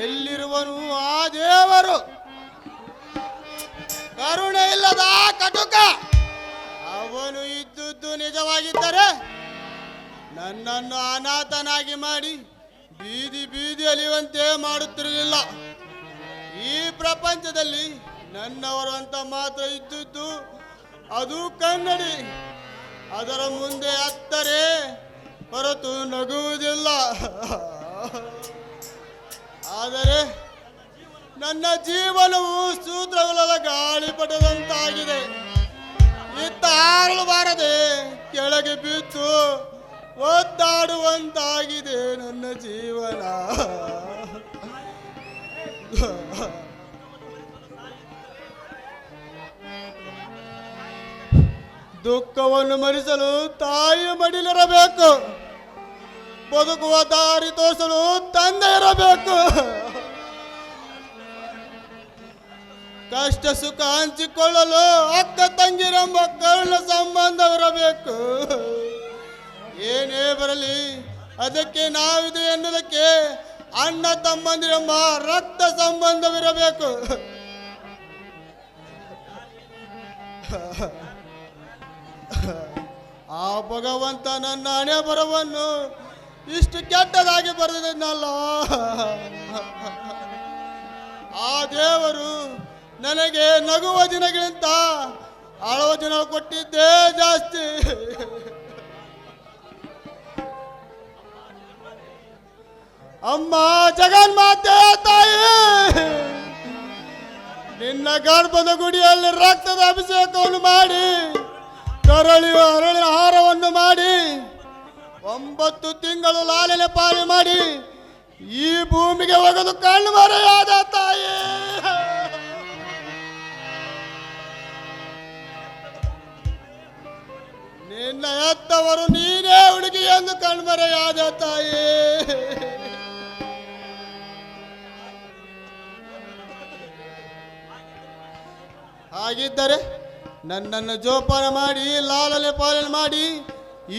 ಎಲ್ಲಿರುವನು ಆ ದೇವರು? ಕರುಣೆ ಇಲ್ಲದ ಕಟುಕ ಅವನು ಇದ್ದುದು ನಿಜವಾಗಿದ್ದರೆ ನನ್ನನ್ನು ಅನಾಥನಾಗಿ ಮಾಡಿ ಬೀದಿ ಬೀದಿ ಅಲಿಯುವಂತೆ ಮಾಡುತ್ತಿರಲಿಲ್ಲ. ಈ ಪ್ರಪಂಚದಲ್ಲಿ ನನ್ನವರು ಅಂತ ಮಾತ್ರ ಇದ್ದುದು ಅದು ಕನ್ನಡಿ. ಅದರ ಮುಂದೆ ಹತ್ತರೆ ಹೊರತು ನಗುವುದಿಲ್ಲ. ಆದರೆ ನನ್ನ ಜೀವನವು ಸೂತ್ರವಿಲ್ಲದ ಗಾಳಿಪಟದಂತಾಗಿದೆ. ಚಿತ್ತ ಆರಳಬಾರದೆ ಕೆಳಗೆ ಬಿದ್ದು ಒದ್ದಾಡುವಂತಾಗಿದೆ ನನ್ನ ಜೀವನ. ದುಃಖವನ್ನು ಮರೆಸಲು ತಾಯಿಯ ಮಡಿಲಿರಬೇಕು, ಬದುಕುವ ದಾರಿ ತೋರಿಸಲು ತಂದೆ ಇರಬೇಕು, ಕಷ್ಟ ಸುಖ ಹಂಚಿಕೊಳ್ಳಲು ಅಕ್ಕ ತಂಗಿರೆಂಬ ಕರುಣ ಸಂಬಂಧವಿರಬೇಕು. ಏನೇ ಬರಲಿ ಅದಕ್ಕೆ ನಾವಿದು ಎನ್ನುವುದಕ್ಕೆ ಅಣ್ಣ ತಮ್ಮಂದಿರೆಂಬ ರಕ್ತ ಸಂಬಂಧವಿರಬೇಕು. ಆ ಭಗವಂತ ನನ್ನ ಹಣೆ ಬರವನ್ನು ಇಷ್ಟು ಕೆಟ್ಟದಾಗಿ ಬರೆದಿದ್ದನಲ್ಲ. ಆ ದೇವರು ನನಗೆ ನಗುವ ದಿನಗಳಿಂತ ಅಳುವ ದಿನ ಕೊಟ್ಟಿದ್ದೇ ಜಾಸ್ತಿ. ಅಮ್ಮ ಜಗನ್ಮಾತೆ ತಾಯಿ, ನಿನ್ನ ಗರ್ಭದ ಗುಡಿಯಲ್ಲಿ ರಕ್ತದ ಅಭಿಷೇಕವನ್ನು ಮಾಡಿ ಕರಳಿಯ ಅರಳಿನ ಹಾರವನ್ನು ಮಾಡಿ 9 ತಿಂಗಳು ಲಾಲನೆ ಪಾಲನೆ ಮಾಡಿ ಈ ಭೂಮಿಗೆ ಒಗೆದು ಕಣ್ಣು ಮರೆಯಾದ ತಾಯಿ. ನಿನ್ನ ಎತ್ತವರು ನೀನೇ ಹುಡುಗಿ ಎಂದು ಕಣ್ಮರೆಯಾದ ತಾಯಿ. ಹಾಗಿದ್ದರೆ ನನ್ನನ್ನು ಜೋಪಾನ ಮಾಡಿ ಲಾಲನೆ ಪಾಲನೆ ಮಾಡಿ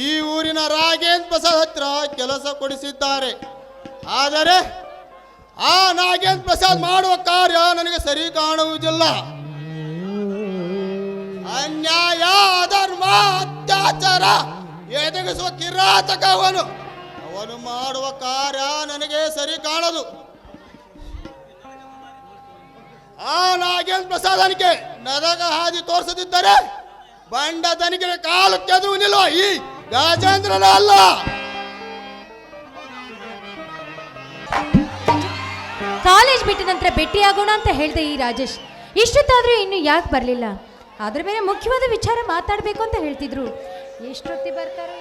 ಈ ಊರಿನ ರಾಘೇಂದ್ರ ಪ್ರಸಾದ್ ಹತ್ರ ಕೆಲಸ ಕೊಡಿಸಿದ್ದಾರೆ. ಆದರೆ ಆ ನಾಗೇಂದ್ರ ಪ್ರಸಾದ್ ಮಾಡುವ ಕಾರ್ಯ ನನಗೆ ಸರಿ ಕಾಣುವುದಿಲ್ಲ. ಅನ್ಯಾಯ, ಅಧರ್ಮ, ಅತ್ಯಾಚಾರ ಎದುರಿಸುವ ಕಿರಾತಕ ಅವನು ಮಾಡುವ ಕಾರ್ಯ ನನಗೆ ಸರಿ ಕಾಣದು. ಆ ನಾಗೇಂದ್ರ ಪ್ರಸಾದನಿಗೆ ನರಕ ಹಾದಿ ತೋರಿಸದಿದ್ದರೆ ಬಂಡ ದನಿಗೆ ಕಾಲು ಕೆದುವು ನಿಲ್ಲುವ ಈ ಗಜೇಂದ್ರನ ಅಲ್ಲ. ಕಾಲೇಜ್ ಬಿಟ್ಟ ನಂತರ ಭೇಟಿಯಾಗೋಣ ಅಂತ ಹೇಳ್ದೆ ಈ ರಾಜೇಶ್. ಇಷ್ಟೊತ್ತಾದ್ರೂ ಇನ್ನು ಯಾಕೆ ಬರಲಿಲ್ಲ? ಆದ್ರೆ ಬೇರೆ ಮುಖ್ಯವಾದ ವಿಚಾರ ಮಾತಾಡಬೇಕು ಅಂತ ಹೇಳ್ತಿದ್ರು. ಎಷ್ಟೊತ್ತಿ ಬರ್ತಾರೆ?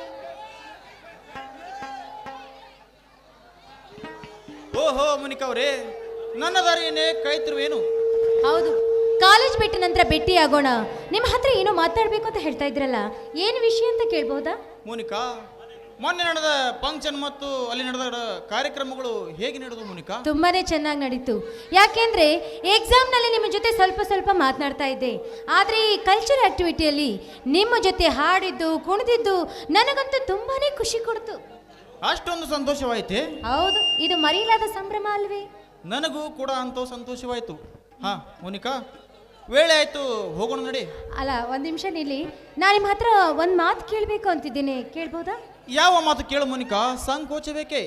ಓಹೋ ಮುನಿಕಾ ಅವರೇ, ನನ್ನ ದಾರಿಯನ್ನೇ ಕಾಯ್ತಿರುವೇನು? ಹೌದು, ಕಾಲೇಜ್ ಬಿಟ್ಟ ನಂತರ ಭೇಟಿಯಾಗೋಣ, ನಿಮ್ಮ ಹತ್ರ ಏನೋ ಮಾತಾಡಬೇಕು ಅಂತ ಹೇಳ್ತಾ ಇದ್ರಲ್ಲ, ಏನು ವಿಷಯ ಅಂತ ಕೇಳ್ಬೋದಾ? ಮುನಿಕಾ, ಮೊನ್ನೆ ನಡೆದ ಫಂಕ್ಷನ್ ಮತ್ತು ಅಲ್ಲಿ ನಡೆದ ಕಾರ್ಯಕ್ರಮಗಳು ಹೇಗೆ ನಡೆದವು ಮುನಿಕಾ? ತುಂಬಾನೇ ಚೆನ್ನಾಗಿ ನಡೀತು. ಯಾಕೆಂದ್ರೆ ಎಕ್ಸಾಮ್ನಲ್ಲಿ ನಿಮ್ಮ ಜೊತೆ ಸ್ವಲ್ಪ ಮಾತನಾಡ್ತಾ ಇದ್ದೆ. ಆದರೆ ಈ ಕಲ್ಚರ್ ಆಕ್ಟಿವಿಟಿಯಲ್ಲಿ ನಿಮ್ಮ ಜೊತೆ ಹಾಡಿದ್ದು ಕುಣಿದಿದ್ದು ನನಗಂತೂ ತುಂಬಾನೇ ಖುಷಿ ಕೊಡ್ತು. ಅಷ್ಟೊಂದು ಸಂತೋಷವಾಯಿತೆ? ಹೌದು, ಇದು ಮರೆಯಲಾದ ಸಂಭ್ರಮ ಅಲ್ವೇ? ನನಗೂ ಕೂಡ ಅಂತ ಸಂತೋಷವಾಯಿತು. ಹಾ ಮುನಿಕಾ, ವೇಳೆ ಆಯ್ತು, ಹೋಗೋಣ ನಡಿ. ಅಲ್ಲ, ಒಂದು ನಿಮಿಷ ನಿಲ್ಲಿ, ನಾನು ನಿಮ್ಮ ಹತ್ರ ಒಂದು ಮಾತು ಕೇಳಬೇಕು ಅಂತಿದ್ದೀನಿ, ಕೇಳ್ಬೋದಾ? ಯಾವ ಮಾತು ಕೇಳು ಮುನಿಕಾ, ಸಂಕೋಚ ಬೇಕೇ?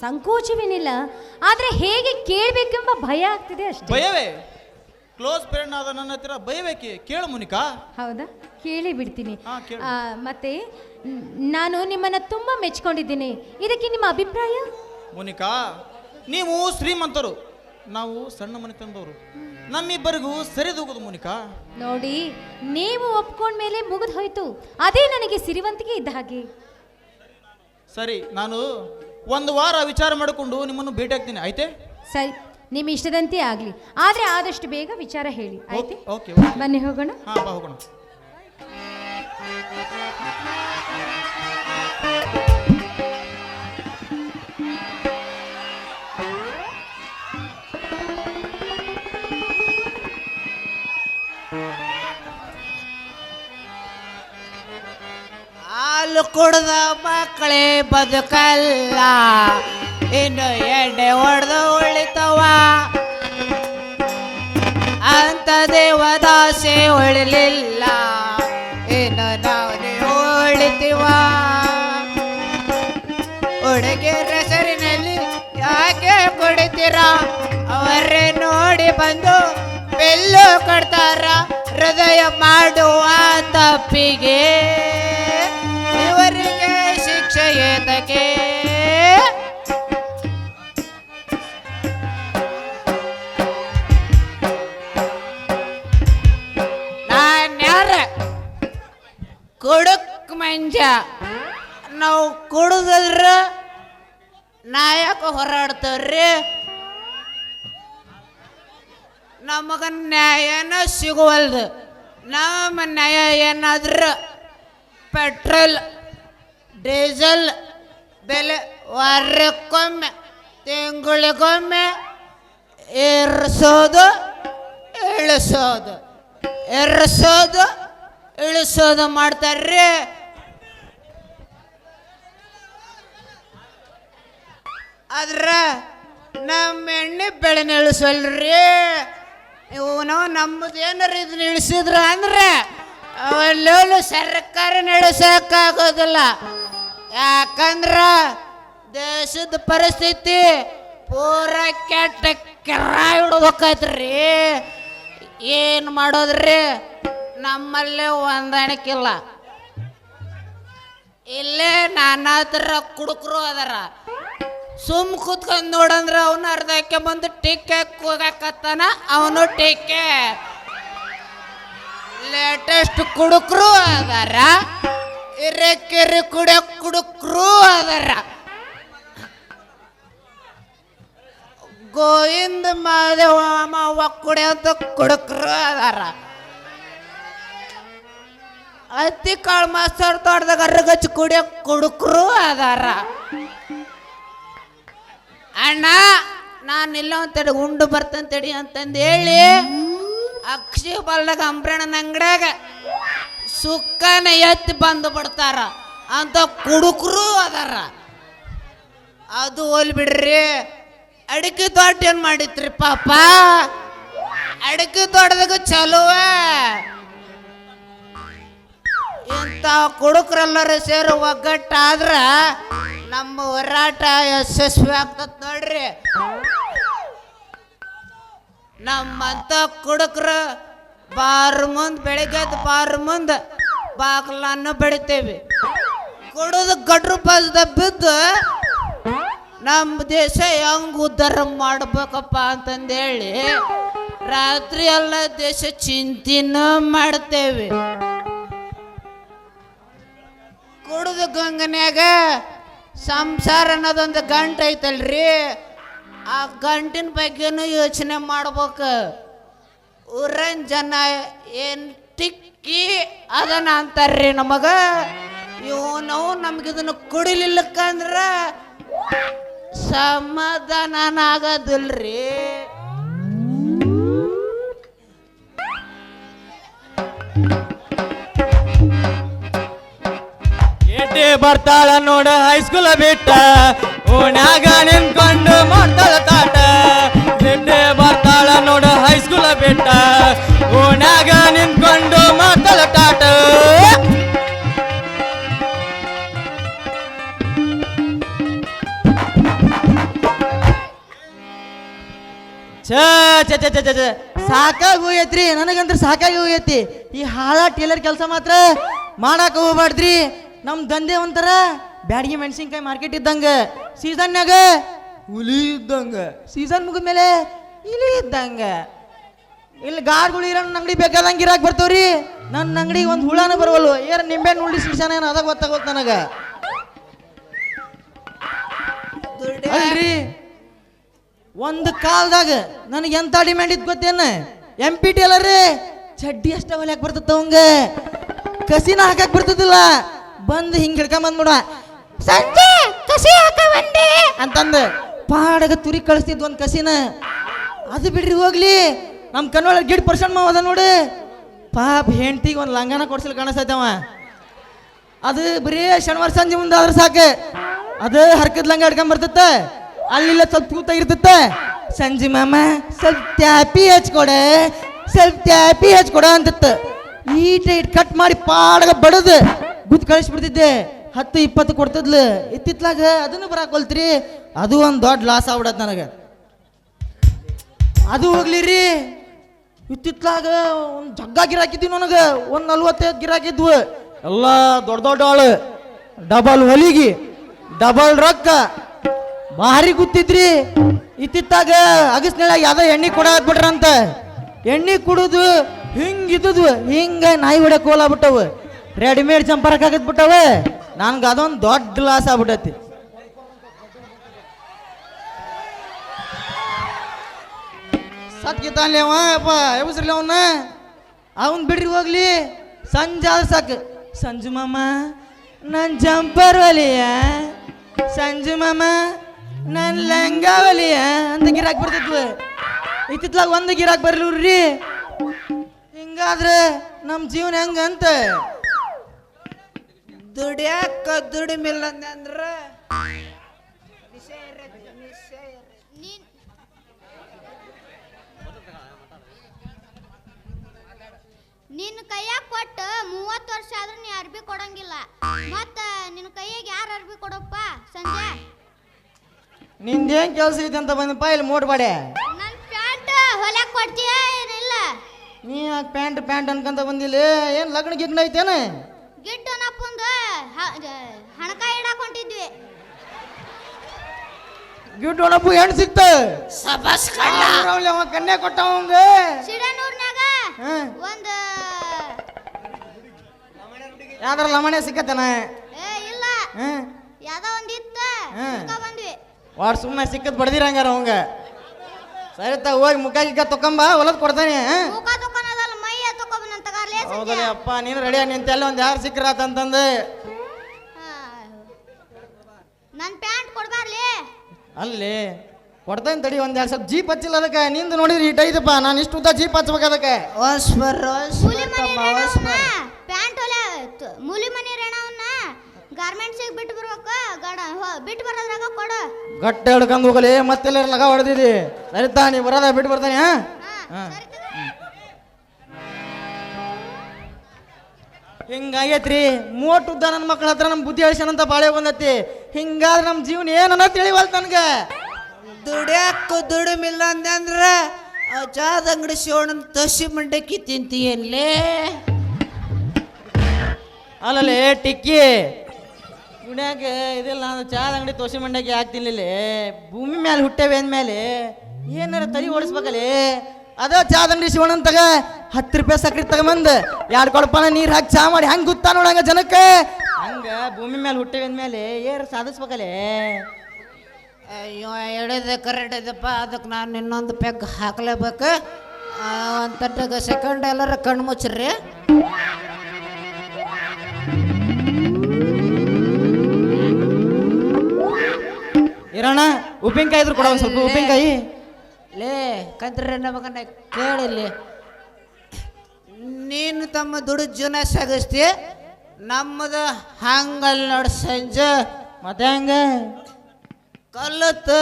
ಸಂಕೋಚವೇನಿಲ್ಲ, ಆದರೆ ಹೇಗೆ ಕೇಳಬೇಕೆಂಬ ಭಯ ಆಗ್ತಿದೆ ಅಷ್ಟೇ. ಭಯವೇ? ಕ್ಲೋಸ್ ಫ್ರೆಂಡ್ ಆದ ನನ್ನ ಹತ್ರ ಭಯಬೇಕೆ? ಕೇಳು ಮುನಿಕಾ. ಹೌದಾ, ಕೇಳಿ ಬಿಡ್ತೀನಿ. ಹಾ, ಕೇಳು. ಮತ್ತೆ ನಾನು ನಿಮ್ಮನ್ನ ತುಂಬಾ ಮೆಚ್ಕೊಂಡಿದ್ದೀನಿ, ಇದಕ್ಕೆ ನಿಮ್ಮ ಅಭಿಪ್ರಾಯ? ಮುನಿಕಾ, ನೀವು ಶ್ರೀಮಂತರು, ನಾವು ಸಣ್ಣ ಮನೆ ತಂದವರು, ನಮ್ಮಿಬ್ಬರಿಗೂ ಸರಿದೂಗುದು ಮುನಿಕಾ. ನೋಡಿ, ನೀವು ಒಪ್ಕೊಂಡ್ಮೇಲೆ ಮುಗಿದು ಹೋಯ್ತು, ಅದೇ ನನಗೆ ಸಿರಿವಂತಿಗೆ ಇದ್ದ ಹಾಗೆ. ಸರಿ, ನಾನು 1 ವಾರ ವಿಚಾರ ಮಾಡಿಕೊಂಡು ನಿಮ್ಮನ್ನು ಭೇಟಿ ಆಗ್ತೀನಿ, ಆಯ್ತೆ? ಸರಿ, ನಿಮ್ಮ ಇಷ್ಟದಂತೆ ಆಗಲಿ, ಆದರೆ ಆದಷ್ಟು ಬೇಗ ವಿಚಾರ ಹೇಳಿ, ಆಯ್ತೆ? ಓಕೆ, ಬನ್ನಿ ಹೋಗೋಣ. ಹಾ ಬಾ, ಹೋಗೋಣ. ಹಾಲು ಕುಡ್ದ ಮಕ್ಕಳೇ ಬದುಕಲ್ಲ, ಇನ್ನು ಎಣ್ಣೆ ಹೊಡೆದು ಉಳಿತವ, ಅಂತ ದೇವದಾಸೆ ಉಳಿಲಿಲ್ಲ, ಇನ್ನು ನಾವು ಉಳಿತೀವ. ಹುಡುಗಿಯರ ಹೆಸರಿನಲ್ಲಿ ಯಾಕೆ ಕುಡಿತೀರ? ಅವರೇ ನೋಡಿ ಬಂದು ಬೆಲ್ಲು ಕೊಡ್ತಾರ, ಹೃದಯ ಮಾಡುವ ತಪ್ಪಿಗೆ ಇವರಿಗೆ ಶಿಕ್ಷೆ ಏತಕ್ಕೆ? ನಾನ್ಯಾರ ಮಂಜ ನಾವು ಕುಡಿದ್ರ ನಾಯಕ ಹೋರಾಡ್ತೇವ್ರಿ ನಮಗ ನ್ಯಾಯನ ಸಿಗುವಲ್ದು ನಮ್ಮ ನ್ಯಾಯ ಏನಾದ್ರ ಪೆಟ್ರೋಲ್ ಡೀಸೆಲ್ ಬೆಲೆ ವಾರಕ್ಕೊಮ್ಮೆ ತಿಂಗಳಿಗೊಮ್ಮೆ ಏರಿಸೋದು ಇಳಿಸೋದು ಮಾಡ್ತಾರ್ರಿ ಆದ್ರ ನಮ್ಮ ಎಣ್ಣೆ ಬೆಳೆನ ಇಳಿಸಲ್ರಿ ಇವನು ನಮ್ಮದು ಏನಾರ ಇದನ್ನ ಇಳಿಸಿದ್ರ ಅಂದ್ರೆ ಅಲ್ಲೆಲ್ಲ ಸರ್ಕಾರ ನಡೆಸಕ್ಕಾಗೋದಿಲ್ಲ ಯಾಕಂದ್ರ ದೇಶದ ಪರಿಸ್ಥಿತಿ ಪೂರ ಕೆಟ್ಟ ಕೆರಾಯಿ ಹಿಡ್ಬೇಕೈತ್ರಿ ಏನು ಮಾಡೋದ್ರಿ ನಮ್ಮಲ್ಲೇ ಹೊಂದಾಣಿಕಿಲ್ಲ ಇಲ್ಲೇ ನಾನಾ ಥರ ಕುಡುಕರು ಅದಾರ ಸುಮ್ ಕೂತ್ಕೊಂಡು ನೋಡಂದ್ರೆ ಅವನು ಅರ್ಧಕ್ಕೆ ಬಂದು ಟೀಕೆ ಕೂಗಾಕತ್ತಾನ ಅವನು ಟೀಕೆ ಲೇಟೆಸ್ಟ್ ಕುಡುಕರು ಅದಾರ ಇರಕ್ಕಿರಿ ಕುಡುಕರು ಅದಾರ ಗೋವಿಂದ ಮಾದೇವ ಮಾವ ಕುಡಿಯಂತ ಕುಡುಕರು ಅದಾರ ಅತ್ತಿ ಕಾಳು ಮಾಸ್ತರ್ ತೋಟದಾಗ ಅರ್ಗಚ್ಚಿ ಕುಡಿಯೋ ಕುಡುಕರು ಅದಾರ ಅಣ್ಣ ನಾನಿಲ್ಲ ಅಂತೇಳಿ ಉಂಡು ಬರ್ತಂತೇಳಿ ಅಂತಂದು ಹೇಳಿ ಅಕ್ಷಿ ಬಲ್ದಾಗ ಅಂಬ್ರಣ್ಣನ ಅಂಗಡ್ಯಾಗ ಸುಕ್ಕನ ಎತ್ತಿ ಬಂದು ಬಿಡ್ತಾರ ಅಂತ ಕುಡುಕರು ಅದಾರ ಅದು ಹೋಲ್ ಬಿಡ್ರಿ ಅಡಿಕೆ ತೋಟ ಏನ್ ಮಾಡಿತ್ರಿ ಪಾಪ ಅಡಿಕೆ ತೋಟದಾಗ ಚಲುವ ಇಂಥ ಕುಡುಕರೆಲ್ಲರೂ ಸೇರಿ ಒಗ್ಗಟ್ಟಾದ್ರ ನಮ್ಮ ಹೋರಾಟ ಯಶಸ್ವಿ ಆಗ್ತತ್ ನೋಡ್ರಿ ನಮ್ಮಂತ ಕುಡುಕರು ಬಾರು ಮುಂದೆ ಬೆಳಿಗ್ಗೆ ಬಾರು ಮುಂದೆ ಬಾಗ್ಲನ್ನು ಬೆಳಿತೇವಿ ಕುಡಿದು ಗಡ್ರು ಬಸ್ದ ಬಿದ್ದು ನಮ್ಮ ದೇಶ ಹೆಂಗ್ ಉದ್ಧಾರ ಮಾಡ್ಬೇಕಪ್ಪ ಅಂತಂದೇಳಿ ರಾತ್ರಿ ಎಲ್ಲ ದೇಶ ಚಿಂತಿನ ಮಾಡ್ತೇವೆ ಕುಡಿದು ಗಂಗನ್ಯಾಗ ಸಂಸಾರ ಅನ್ನೋದೊಂದು ಗಂಟು ಐತಲ್ರಿ ಆ ಗಂಟಿನ ಬಗ್ಗೆನೂ ಯೋಚನೆ ಮಾಡ್ಬೇಕು ಊರನ್ ಜನ ಏನ್ ಟಿಕ್ಕಿ ಅದನ್ನ ಅಂತಾರ್ರಿ ನಮಗ ನಾವು ನಮ್ಗಿದನ್ನು ಕುಡಿಲಿಲ್ಲಕ್ಕಂದ್ರ ಸಮಾಧಾನ ಆಗೋದಿಲ್ರಿ ಏಟೆ ಬರ್ತಾಳ ನೋಡ ಹೈಸ್ಕೂಲ ಬಿಟ್ಟ ಓಣ್ಯಾಗ ನಿಂತ್ಕೊಂಡು ಮಾಡ್ತಾಳ ತಾಟ ಏಟೆ ಬರ್ತಾಳ ನೋಡ ಹೈಸ್ಕೂಲ ಬಿಟ್ಟ ಓಣ್ಯಾಗ ನಿಂತ್ಕೊಂಡು ಮಾಡ್ತಾಳ ತಾಟ ಸಾಕಾಗಿ ಹೋಗೈತ್ರಿ ನನಗಂತ್ರ ಸಾಕಾಗಿ ಹೋಗೈತಿ ಈ ಹಾಳ ಟೇಲರ್ ಕೆಲಸ ಮಾತ್ರ ಮಾಡಾಕ ಹೋಗ್ಬಾರ್ದ್ರಿ ನಮ್ ದಂಧೆ ಒಂಥರ ಬ್ಯಾಡಗಿ ಮೆಣಸಿನ್ಕಾಯಿ ಮಾರ್ಕೆಟ್ ಇದ್ದಂಗ ಸೀಸನ್ಯಾಗ ಹುಲಿ ಇದ್ದಂಗ ಸೀಸನ್ ಮುಗಿದ್ಮೇಲೆ ಇಲಿ ಇದ್ದಂಗ ಇಲ್ಲಿ ಗಾಡ್ಗಳು ಇರೋ ನನ್ನ ಅಂಗಡಿ ಬೇಕಾದಂಗೆ ಇರಾಕ್ ಬರ್ತಾವ್ರಿ ನನ್ನ ಅಂಗಡಿಗೆ ಒಂದು ಹುಳನ ಬರವಲ್ವ ಏರ್ ನಿಂಬೆ ನುಳ್ಳಿ ಶಿಕ್ಷಣ ಏನು ಅದಾಗ ಗೊತ್ತಾಗೋತ್ ನನಗ ಅಲ್ರಿ ಒಂದು ಕಾಲದಾಗ ನನಗೆ ಎಂತ ಡಿಮ್ಯಾಂಡ್ ಇತ್ತು ಗೊತ್ತೇನ MP ಟೇಲರ್ ಚಡ್ಡಿ ಅಷ್ಟ ಹೊಲ್ಯಾಕ ಬರ್ತದ ಅವಂಗ ಕಸಿನ ಹಾಕಕ್ ಬರ್ತದಿಲ್ಲ ಬಂದು ಹಿಂಗ್ ಹಿಡ್ಕೊಂಡ್ ಬಂದ್ಬಿಡ ಸಂಜೆ ಕಸಿ ಹಾಕ ಬಂದೆ ಅಂತಂದ ಪಾಡಗ ತುರಿ ಕಳಿಸ್ತಿದ್ ಒಂದ್ ಕಸಿನ ಅದು ಬಿಡ್ರಿ ಹೋಗ್ಲಿ ನಮ್ ಕನ್ನಡ ಗಿಡ್ ಪರ್ಸೆಂಟ್ ಮಾವ ಅದ ನೋಡಿ ಪಾಪ ಹೆಂಡ್ತಿಗೆ ಒಂದು ಲಂಗಾನ ಕೊಡ್ಸಲ್ ಕಾಣಿಸ್ತೈತವ ಅದು ಬರೀ ಶನಿವಾರ ಸಂಜೆ ಮುಂದೆ ಆದ್ರೆ ಸಾಕು ಅದು ಹರ್ಕದ್ ಲಂಗ ಹಿಡ್ಕೊಂಡ್ ಬರ್ತತ್ತ ಅಲ್ಲಿಲ್ಲ ಸ್ವಲ್ಪ ತೂತ ಇರ್ತತ್ತ ಸಂಜೆ ಮಾಮ ಸ್ವಲ್ಪ ಟ್ಯಾಪಿ ಹಚ್ಕೊಡೆ ಸ್ವಲ್ಪ ಟ್ಯಾಪಿ ಹಚ್ಕೊಡ ಅಂತತ್ತ ಈಟ ಇಟ್ ಕಟ್ ಮಾಡಿ ಪಾಡಗ ಬಡದು ಗುದ್ ಕಳಿಸ್ಬಿಡ್ತಿದ್ದೆ 10-20 ಕೊಡ್ತಿದ್ಲು ಇತ್ತಿತ್ಲಾಗ ಅದನ್ನು ಬರಾಕೊಲ್ತ್ರಿ ಅದು ಒಂದು ದೊಡ್ಡ ಲಾಸ್ ಆಗ್ಬಿಡತ್ ನನಗೆ ಅದು ಹೋಗ್ಲಿರಿ ಇತ್ತಿತ್ಲಾಗ ಒಂದು ಜಗ್ಗ ಗಿರಾಕಿದ್ವಿ ನನಗೆ ಒಂದು 45 ಗಿರಾಕಿದ್ವು ಎಲ್ಲ ದೊಡ್ಡ ದೊಡ್ಡ ಆಳು ಡಬಲ್ ಹೊಲಿಗಿ ಡಬಲ್ ರೊಕ್ಕ ಭಾರಿ ಗೊತ್ತಿದ್ರಿ ಇತ್ತಿತ್ತಾಗ ಅಗಸ್ನೇಳಾಗ ಯಾವ್ದೋ ಎಣ್ಣೆ ಕೊಡಾಕ್ ಬಿಟ್ರಂತ ಎಣ್ಣೆ ಕುಡುದು ಹಿಂಗಿದ್ವು ಹಿಂಗ ನಾಯಿ ಹೊಡ್ಯಾಕ ಹೋಲಾಗ್ಬಿಟ್ಟವು ರೆಡಿಮೇಡ್ ಜಂಪರ್ ಹಾಕತ್ಬಿಟ್ಟವ ನನ್ಗೆ ಅದೊಂದು ದೊಡ್ಡ ಲಾಸ್ ಆಗ್ಬಿಟ್ಟತಿ. ಸತ್ಗಿತ್ತಾನ್ಲಿ ಅವ ಅಪ್ಪ ಎಬ್ಸ್ರಲಿ ಅವನ್ನ. ಅವನ್ ಬಿಡ್ರಿ ಹೋಗ್ಲಿ, ಸಂಜೆ ಆದ್ರೆ ಸಾಕು. ಸಂಜು ಮಾಮ ನನ್ ಜಂಪರ್ ಒಲಿಯ, ಸಂಜು ಮಾಮ ನನ್ ಲಂಗ ಒಲಿಯ ಅಂತ ಗಿರಾಕ್ ಬರ್ತಿದ್ವು. ಇತ್ತಿತ್ಲಾಗ ಒಂದು ಗಿರಾಕ್ ಬರ್ಲಿವ್ರಿ. ಹಿಂಗಾದ್ರೆ ನಮ್ಮ ಜೀವನ ಹೆಂಗಂತ ದುಡಿಯಾಕ ದುಡಿಮಿಲ್ಲ ಅಂದ್ರ ನಿನ್ನ ಕೈಯಾಗ ಕೊಟ್ಟು 30 ವರ್ಷ ಆದ್ರೂ ನೀ ಅರ್ಬಿ ಕೊಡಂಗಿಲ್ಲ. ಮತ್ತ ನಿನ್ನ ಕೈಯಾಗ ಯಾರು ಅರ್ಬಿ ಕೊಡಪ್ಪ ಸಂಜೆ? ನಿಂದೇನ್ ಕೆಲಸ ಐತೆ ಅಂತ ಬಂದಪ್ಪ ಇಲ್ಲಿ ಮೋಡ್ಬೇಡೆ. ನನ್ನ ಪ್ಯಾಂಟ್ ಹೊಲ್ಯಾಕ ಕೊಡ್ತೀಯ ಏನಿಲ್ಲ? ನೀ ಯಾಕೆ ಪ್ಯಾಂಟ್ ಅನ್ಕೊಂತ ಬಂದಿಲ್ಲ? ಏನ್ ಲಗ್ನ ಗಿಗ್ನ ಐತೇನ? ಗಿಡ್ಡ ನಪ್ಪಂದು ಹಣಕಾಯಿ ಇಡಾಕ್ ಹೊಂಟಿದ್ವಿ. ಗಿಡ್ಡ ಒಣಪ್ಪು ಹೆಣ್ಣು ಸಿಕ್ತ ಸಬಸ್ ಅವ ಕನ್ಯಾ ಕೊಟ್ಟವಂಗ ಸಿಡನೂರ್ನಾಗ ಒಂದು ಯಾವ್ದಾರ ಲಮಣೆ ಸಿಕ್ಕತ್ತನ? ಇಲ್ಲ ಯಾವ್ದೋ ಒಂದಿತ್ತ ಬಂದ್ವಿ. ವಾಡ್ ಸುಮ್ಮನೆ ಸಿಕ್ಕದ್ ಬಡ್ದಿರಂಗಾರ ಅವಂಗ. ಸರಿ ತ ಹೋಗಿ ಮುಖ ಗಿಕ್ಕ ತೊಕೊಂಬ, ಹೊಲದ್ ಕೊಡ್ತಾನೆ. ಮುಖ ತಕೊಂಡದಲ್ಲ ಮೈಯ ತಕೊಂಬನಂತ ಗಾರ್ಲೆ. ಹೌದಲ್ಲ ಅಪ್ಪ, ನೀನು ರೆಡಿ ನಿಂತೆಲ್ಲ ಒಂದ್ ಯಾರು ಸಿಕ್ಕರಾತಂತಂದು. ನನ್ ಪ್ಯಾಂಟ್ ಕೊಡ್ಬಾರ್ಲಿ. ಅಲ್ಲಿ ಕೊಡ್ತಾನೆ ತಡಿ, ಒಂದ್ ಎರಡು ಸ್ವಲ್ಪ ಜೀಪ್ ಹಚ್ಚಿಲ್ಲ ಅದಕ್ಕೆ. ನಿಂದು ನೋಡಿದ್ರಿ ಇಟ್ ಐತಪ್ಪ, ನಾನು ಇಷ್ಟು ಉದ್ದ ಜೀಪ್ ಹಚ್ಬೇಕು ಅದಕ್ಕೆ. ಪ್ಯಾಂಟ್ ಹೊಲೆ ಮೂಲಿ ಮನಿ ರೇಣವನ್ನ ಗಾರ್ಮೆಂಟ್ಸ್ ಬಿಟ್ಟು ಬರ್ಬೇಕು. ಬಿಟ್ಟು ಬರೋದ್ರಾಗ ಕೊಡು. ಗಟ್ಟ ಹಿಡ್ಕೊಂಡು ಹೋಗಲಿ, ಮತ್ತೆಲ್ಲ ಲಗ ಹೊಡೆದಿದಿ. ಸರಿತಾ ನೀ ಬರೋದ ಬಿಟ್ಟು ಬರ್ತಾನೆ. ಹಿಂಗಾಗೈತ್ರಿ, ಮೋಟ್ ಉದ್ದ ನನ್ನ ಮಕ್ಕಳ ಹತ್ರ ನಮ್ ಬುದ್ಧಿ ಹೇಳ್ಸನಂತ ಬಾಳೆ ಬಂದತಿ. ಹಿಂಗಾದ್ರೆ ನಮ್ ಜೀವನ ಏನನ್ನ ತಿಳಿವಲ್ ನನ್ಗೆ. ದುಡಿಯಾಕ ದುಡಿಮಿಲ್ಲ ಅಂದ್ರ ಚಾದ ಅಂಗಡಿ ಶಿವಣ್ಣನ ತಸಿ ಮಂಡಕ್ಕಿ ತಿಂತೀಯಲ್ಲೇ. ಅಲ್ಲಲ್ಲೇ ಟಿಕ್ಕಿ ಗುಣ್ಯಾಗ ಇದಿಲ್ಲ, ನಾನು ಚಾದ ಅಂಗಡಿ ತೋಸಿ ಮಂಡಕ್ಕಿ ಹಾಕ್ತಿನ್ಲಿಲ್ಲ. ಭೂಮಿ ಮೇಲೆ ಹುಟ್ಟೇವೆ ಅಂದ್ಮೇಲೆ ಏನಾರ ತಲೆ ಓಡಿಸ್ಬೇಕಲ್ಲಿ. ಅದ ಚಾದ ಅಂಗಡಿ ಶಿವಣ್ಣನ ತಗ 10 ರೂಪಾಯಿ ಸಕ್ರೆ ತಗೊಂಬಂದ್ 2 ಕೊಡಪಾನ ನೀರು ಹಾಕಿ ಚಾ ಮಾಡಿ ಹೆಂಗ್ ಗೊತ್ತಾ ನೋಡಂಗ ಜನಕ್ಕೆ. ಹಂಗ ಭೂಮಿ ಮೇಲೆ ಹುಟ್ಟೇವೆ ಅಂದ್ಮೇಲೆ ಏರ್ ಸಾಧಿಸ್ಬೇಕಲ್ಲೇ. ಅಯ್ಯೋ ಹೇಳಿದ ಕರೆಕ್ಟ್ ಇದಪ್ಪ, ಅದಕ್ಕೆ ನಾನು ಇನ್ನೊಂದು ಪೆಗ್ ಹಾಕ್ಲೇಬೇಕು. ಒಂದು ತಟ್ಟಗ ಸೆಕೆಂಡ್ ಎಲ್ಲರ ಕಣ್ಣು ಮುಚ್ಚ್ರಿ. ಇರೋಣ ಉಪ್ಪಿನಕಾಯಿ ಇದ್ರು ಕೊಡ, ಒಂದು ಸ್ವಲ್ಪ ಉಪ್ಪಿನಕಾಯಿ. ಲೇ ಕಂತ್ರಿ ಮಗನ ಕೇಳಿಲ್ಲಿ, ನೀನು ತಮ್ಮ ದುಡ್ಡು ಜೀವನ ಸಾಗಿಸ್ತಿ, ನಮ್ಮದು ಹಂಗಲ್ ನೋಡಿ ಸಂಜೆ. ಮತ್ತೆ ಹಂಗ ಕಲ್ತು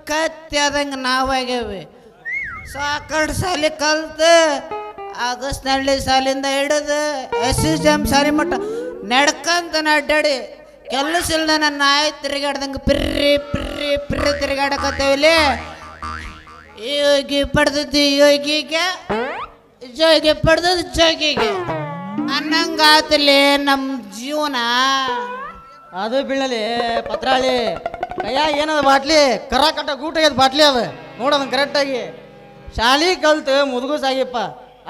ಕತ್ತಿ ಆದಂಗೆ ನಾವಾಗ್ಯಾವೆ. ಸಾಕಷ್ಟು ಸಾಲಿ ಕಲ್ತು ಆಗಸ್ಟ್ನಳ್ಳಿ ಸಾಲಿಂದ ಹಿಡಿದು SSM ಸಾಲಿ ಮಟ್ಟ ನಡ್ಕಂತ ಅಡ್ಡಾಡಿ ಕೆಲಸ ಇಲ್ದ ನನ್ನ ನಾಯಿ ತಿರುಗಾಡ್ದಂಗೆ ಪಿರ್ರಿ ಪಿರ್ರಿ ಪಿರ್ರಿ ತಿರುಗಾಡಕತ್ತೇವಿಲ್ಲಿ. ಯೋಗಿ ಪಡೆದದ್ದು ಯೋಗಿಗೆ, ಜೋಗಿ ಪಡೆದದ್ದು ಜೋಗಿಗೆ ಅನ್ನಂಗಾತಲ್ಲಿ ನಮ್ಮ ಜೀವನ. ಅದು ಬೀಳಲಿ ಪತ್ರಾಳಿ ಕೈಯಾಗ ಏನದ ಬಾಟ್ಲಿ, ಕರ ಕಟ್ಟ ಗೂಟಾಗ್ಯದ ಬಾಟ್ಲಿ ಅದು ನೋಡೋದನ್ನ ಕರೆಕ್ಟಾಗಿ. ಶಾಲಿ ಕಲ್ತು ಮುದುಗುಸಾಗಿಪ್ಪ.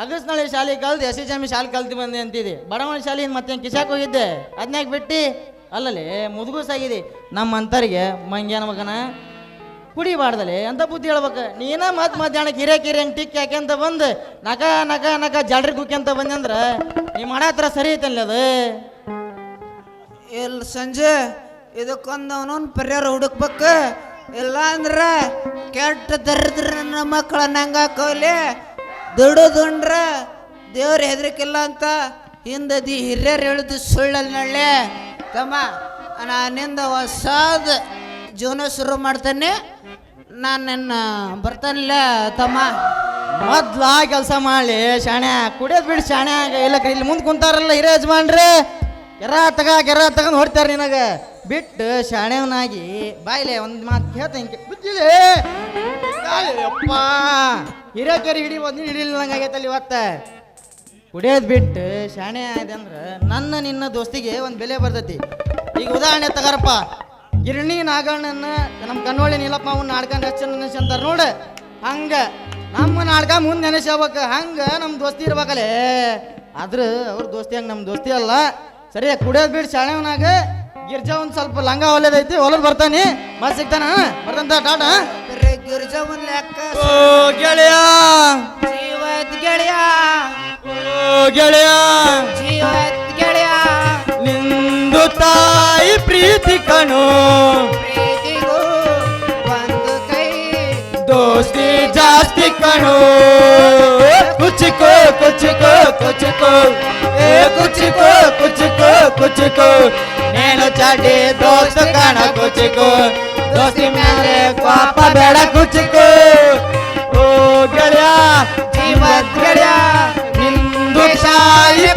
ಅಗಸ್ಟ್ನಳ್ಳಿ ಶಾಲಿ ಕಲ್ತು SSM ಶಾಲೆ ಕಲ್ತು ಬಂದೆ ಅಂತಿದೆ. ಬಡವನ ಶಾಲೆಯಿಂದ ಮತ್ತೆ ಕಿಶಾಕ್ ಹೋಗಿದ್ದೆ, ಅದನ್ಯಾಗ ಬಿಟ್ಟು ಅಲ್ಲಲ್ಲಿ ಮುದುಗುಸಾಗಿದೆ. ನಮ್ಮಂತರಿಗೆ ಮಂಗ್ಯಾನ ಮಗನ ಕುಡಿಬಾರ್ದಲೆ ಅಂತ ಬುದ್ಧಿ ಹೇಳ್ಬೇಕು. ನೀನ ಮಧ್ಯಾಹ್ನಕ್ಕೆ ಹಿರೇ ಹಂಗೆ ಟಿಕ್ಕಿ ಹಾಕ್ಯಂತ ಬಂದು ನಕ ನಕ ನಕ ಜಾಡ್ರಿ ಕುಕ್ಯಂತ ಬಂದಂದ್ರೆ ನೀ ಮಾಡತ್ರ ಸರಿ ಐತಲ್ಲ ಅದು. ಇಲ್ಲ ಸಂಜೆ ಇದಕ್ಕೊಂದು ಅವನೊಂದು ಪರಿಹಾರ ಹುಡುಕ್ಬೇಕು. ಇಲ್ಲ ಅಂದ್ರೆ ಕೆಟ್ಟ ದರಿದ್ರ ನನ್ನ ಮಕ್ಕಳನ್ನ ಹಂಗಾಕವಲ್ಲಿ. ದುಡುದುಂಡ್ರ ದೇವ್ರ ಹೆದರಿಕಿಲ್ಲ ಅಂತ ಹಿಂದದಿ ಹಿರಿಯರು ಹೇಳಿದ್ದು ಸುಳ್ಳಲ್ಲಿ ನಳ್ಳೆ. ತಮ್ಮ ನಾನಿಂದ ಹೊಸಾದ ಜೀವನ ಶುರು ಮಾಡ್ತೇನೆ. ನಾನು ನಿನ್ನ ಬರ್ತಾನಿಲ್ಲ ತಮ್ಮ. ಮೊದ್ಲ ಕೆಲಸ ಮಾಡಲಿ ಶಾಣೆ, ಕುಡಿಯೋದು ಬಿಡಿ ಶಾಣೆ ಆಗ. ಇಲ್ಲಕ್ರಿ ಇಲ್ಲಿ ಮುಂದೆ ಕುಂತಾರಲ್ಲ ಹಿರಿಯ ಯಜಮಾನ್ರಿ, ಕೆರ ತಗೊಂಡು ಹೊಡ್ತಾರೆ ನಿನಗೆ ಬಿಟ್ಟು ಶಾಣೆವನಾಗಿ ಬಾಯ್ಲೆ ಒಂದು ಮಾತು ಹೇಳ್ತಂಗೆ ಬುದ್ಧಿಲೆ ಅಪ್ಪ. ಹಿರಿಯಕರಿ ಹಿಡಿಬೋದು ಹಿಡಿಲಿಲ್ಲ ನಂಗಾಗೈತಲ್ಲಿ ಇವತ್ತು. ಕುಡಿಯೋದು ಬಿಟ್ಟು ಶಾಣೆ ಆಯ್ತು ಅಂದ್ರೆ ನನ್ನ ನಿನ್ನ ದೋಸ್ತಿಗೆ ಒಂದು ಬೆಲೆ ಬರ್ತೈತಿ. ಈಗ ಉದಾಹರಣೆ ತಗಾರಪ್ಪ, ಗಿರಣಿ ನಾಗಣ್ಣನ ನಮ್ಮ ಕನ್ನೋಳಿ ನೀಲಪ್ಪ ಅವ್ನ ನಾಡ್ಕ ನೆನೆಸಂತಾರ ನೋಡು. ಹಂಗೆ ನಮ್ಮ ನಾಡ್ಕ ಮುಂದೆ ನೆನೆಸ್ಬೇಕು. ಹಂಗೆ ನಮ್ಮ ದೋಸ್ತಿ ಇರ್ಬೇಕಲ್ಲೇ. ಆದ್ರೆ ಅವ್ರ ದೋಸ್ತಿ ಹಂಗೆ ನಮ್ಮ ದೋಸ್ತಿ ಅಲ್ಲ. ಸರಿ ಕುಡಿಯೋದು ಬಿಟ್ಟು ಶಾಣೆವನಾಗ ಗಿರ್ಜಾ ಒಂದು ಸ್ವಲ್ಪ ಲಂಗ ಹೊಲೆದೈತಿ ಹೊಲದ್ ಬರ್ತಾನೆ ಮತ್ ಸಿಗ್ತಾನ ಬರ್ತಂತ ಟಾಟಾ. ಗಿರ್ಜವನ್ ಲೆಕ್ಕ ಓ ಗೆಳೆಯ, ಜೀವತ್ ಗೆಳೆಯ, ಓ ಗೆಳೆಯ, ಜೀವತ್ ಗೆಳೆಯ, ನಿಂದು ತಾಯಿ ಪ್ರೀತಿ ಕಣೋ, ಪ್ರೀತಿಗೂ ಒಂದು ಕೈ, ದೋಸ್ತಿ ಜಾಸ್ತಿ ಕಣೋ. ಕುಚಿಕೋ ಕುಚಿಕೋ ಕುಚಿಕೋ, ಏ ಕುಚಿಕೋ ಕುಚಿಕೋ ಕುಚಿಕೋ, ನೇನು ಚಾಟಿ ದೋಸ್ತ ಕಣ ಕುಚಿಕೋ, ದೋಸ್ತಿ ಮೇಲೆ ಪಾಪ ಬೇಡ ಕುಚಿಕೋ. ಓ ಗೆಳೆಯ, ಜೀವತ್ ಗೆಳೆಯ, ನಿಂದು ತಾಯಿ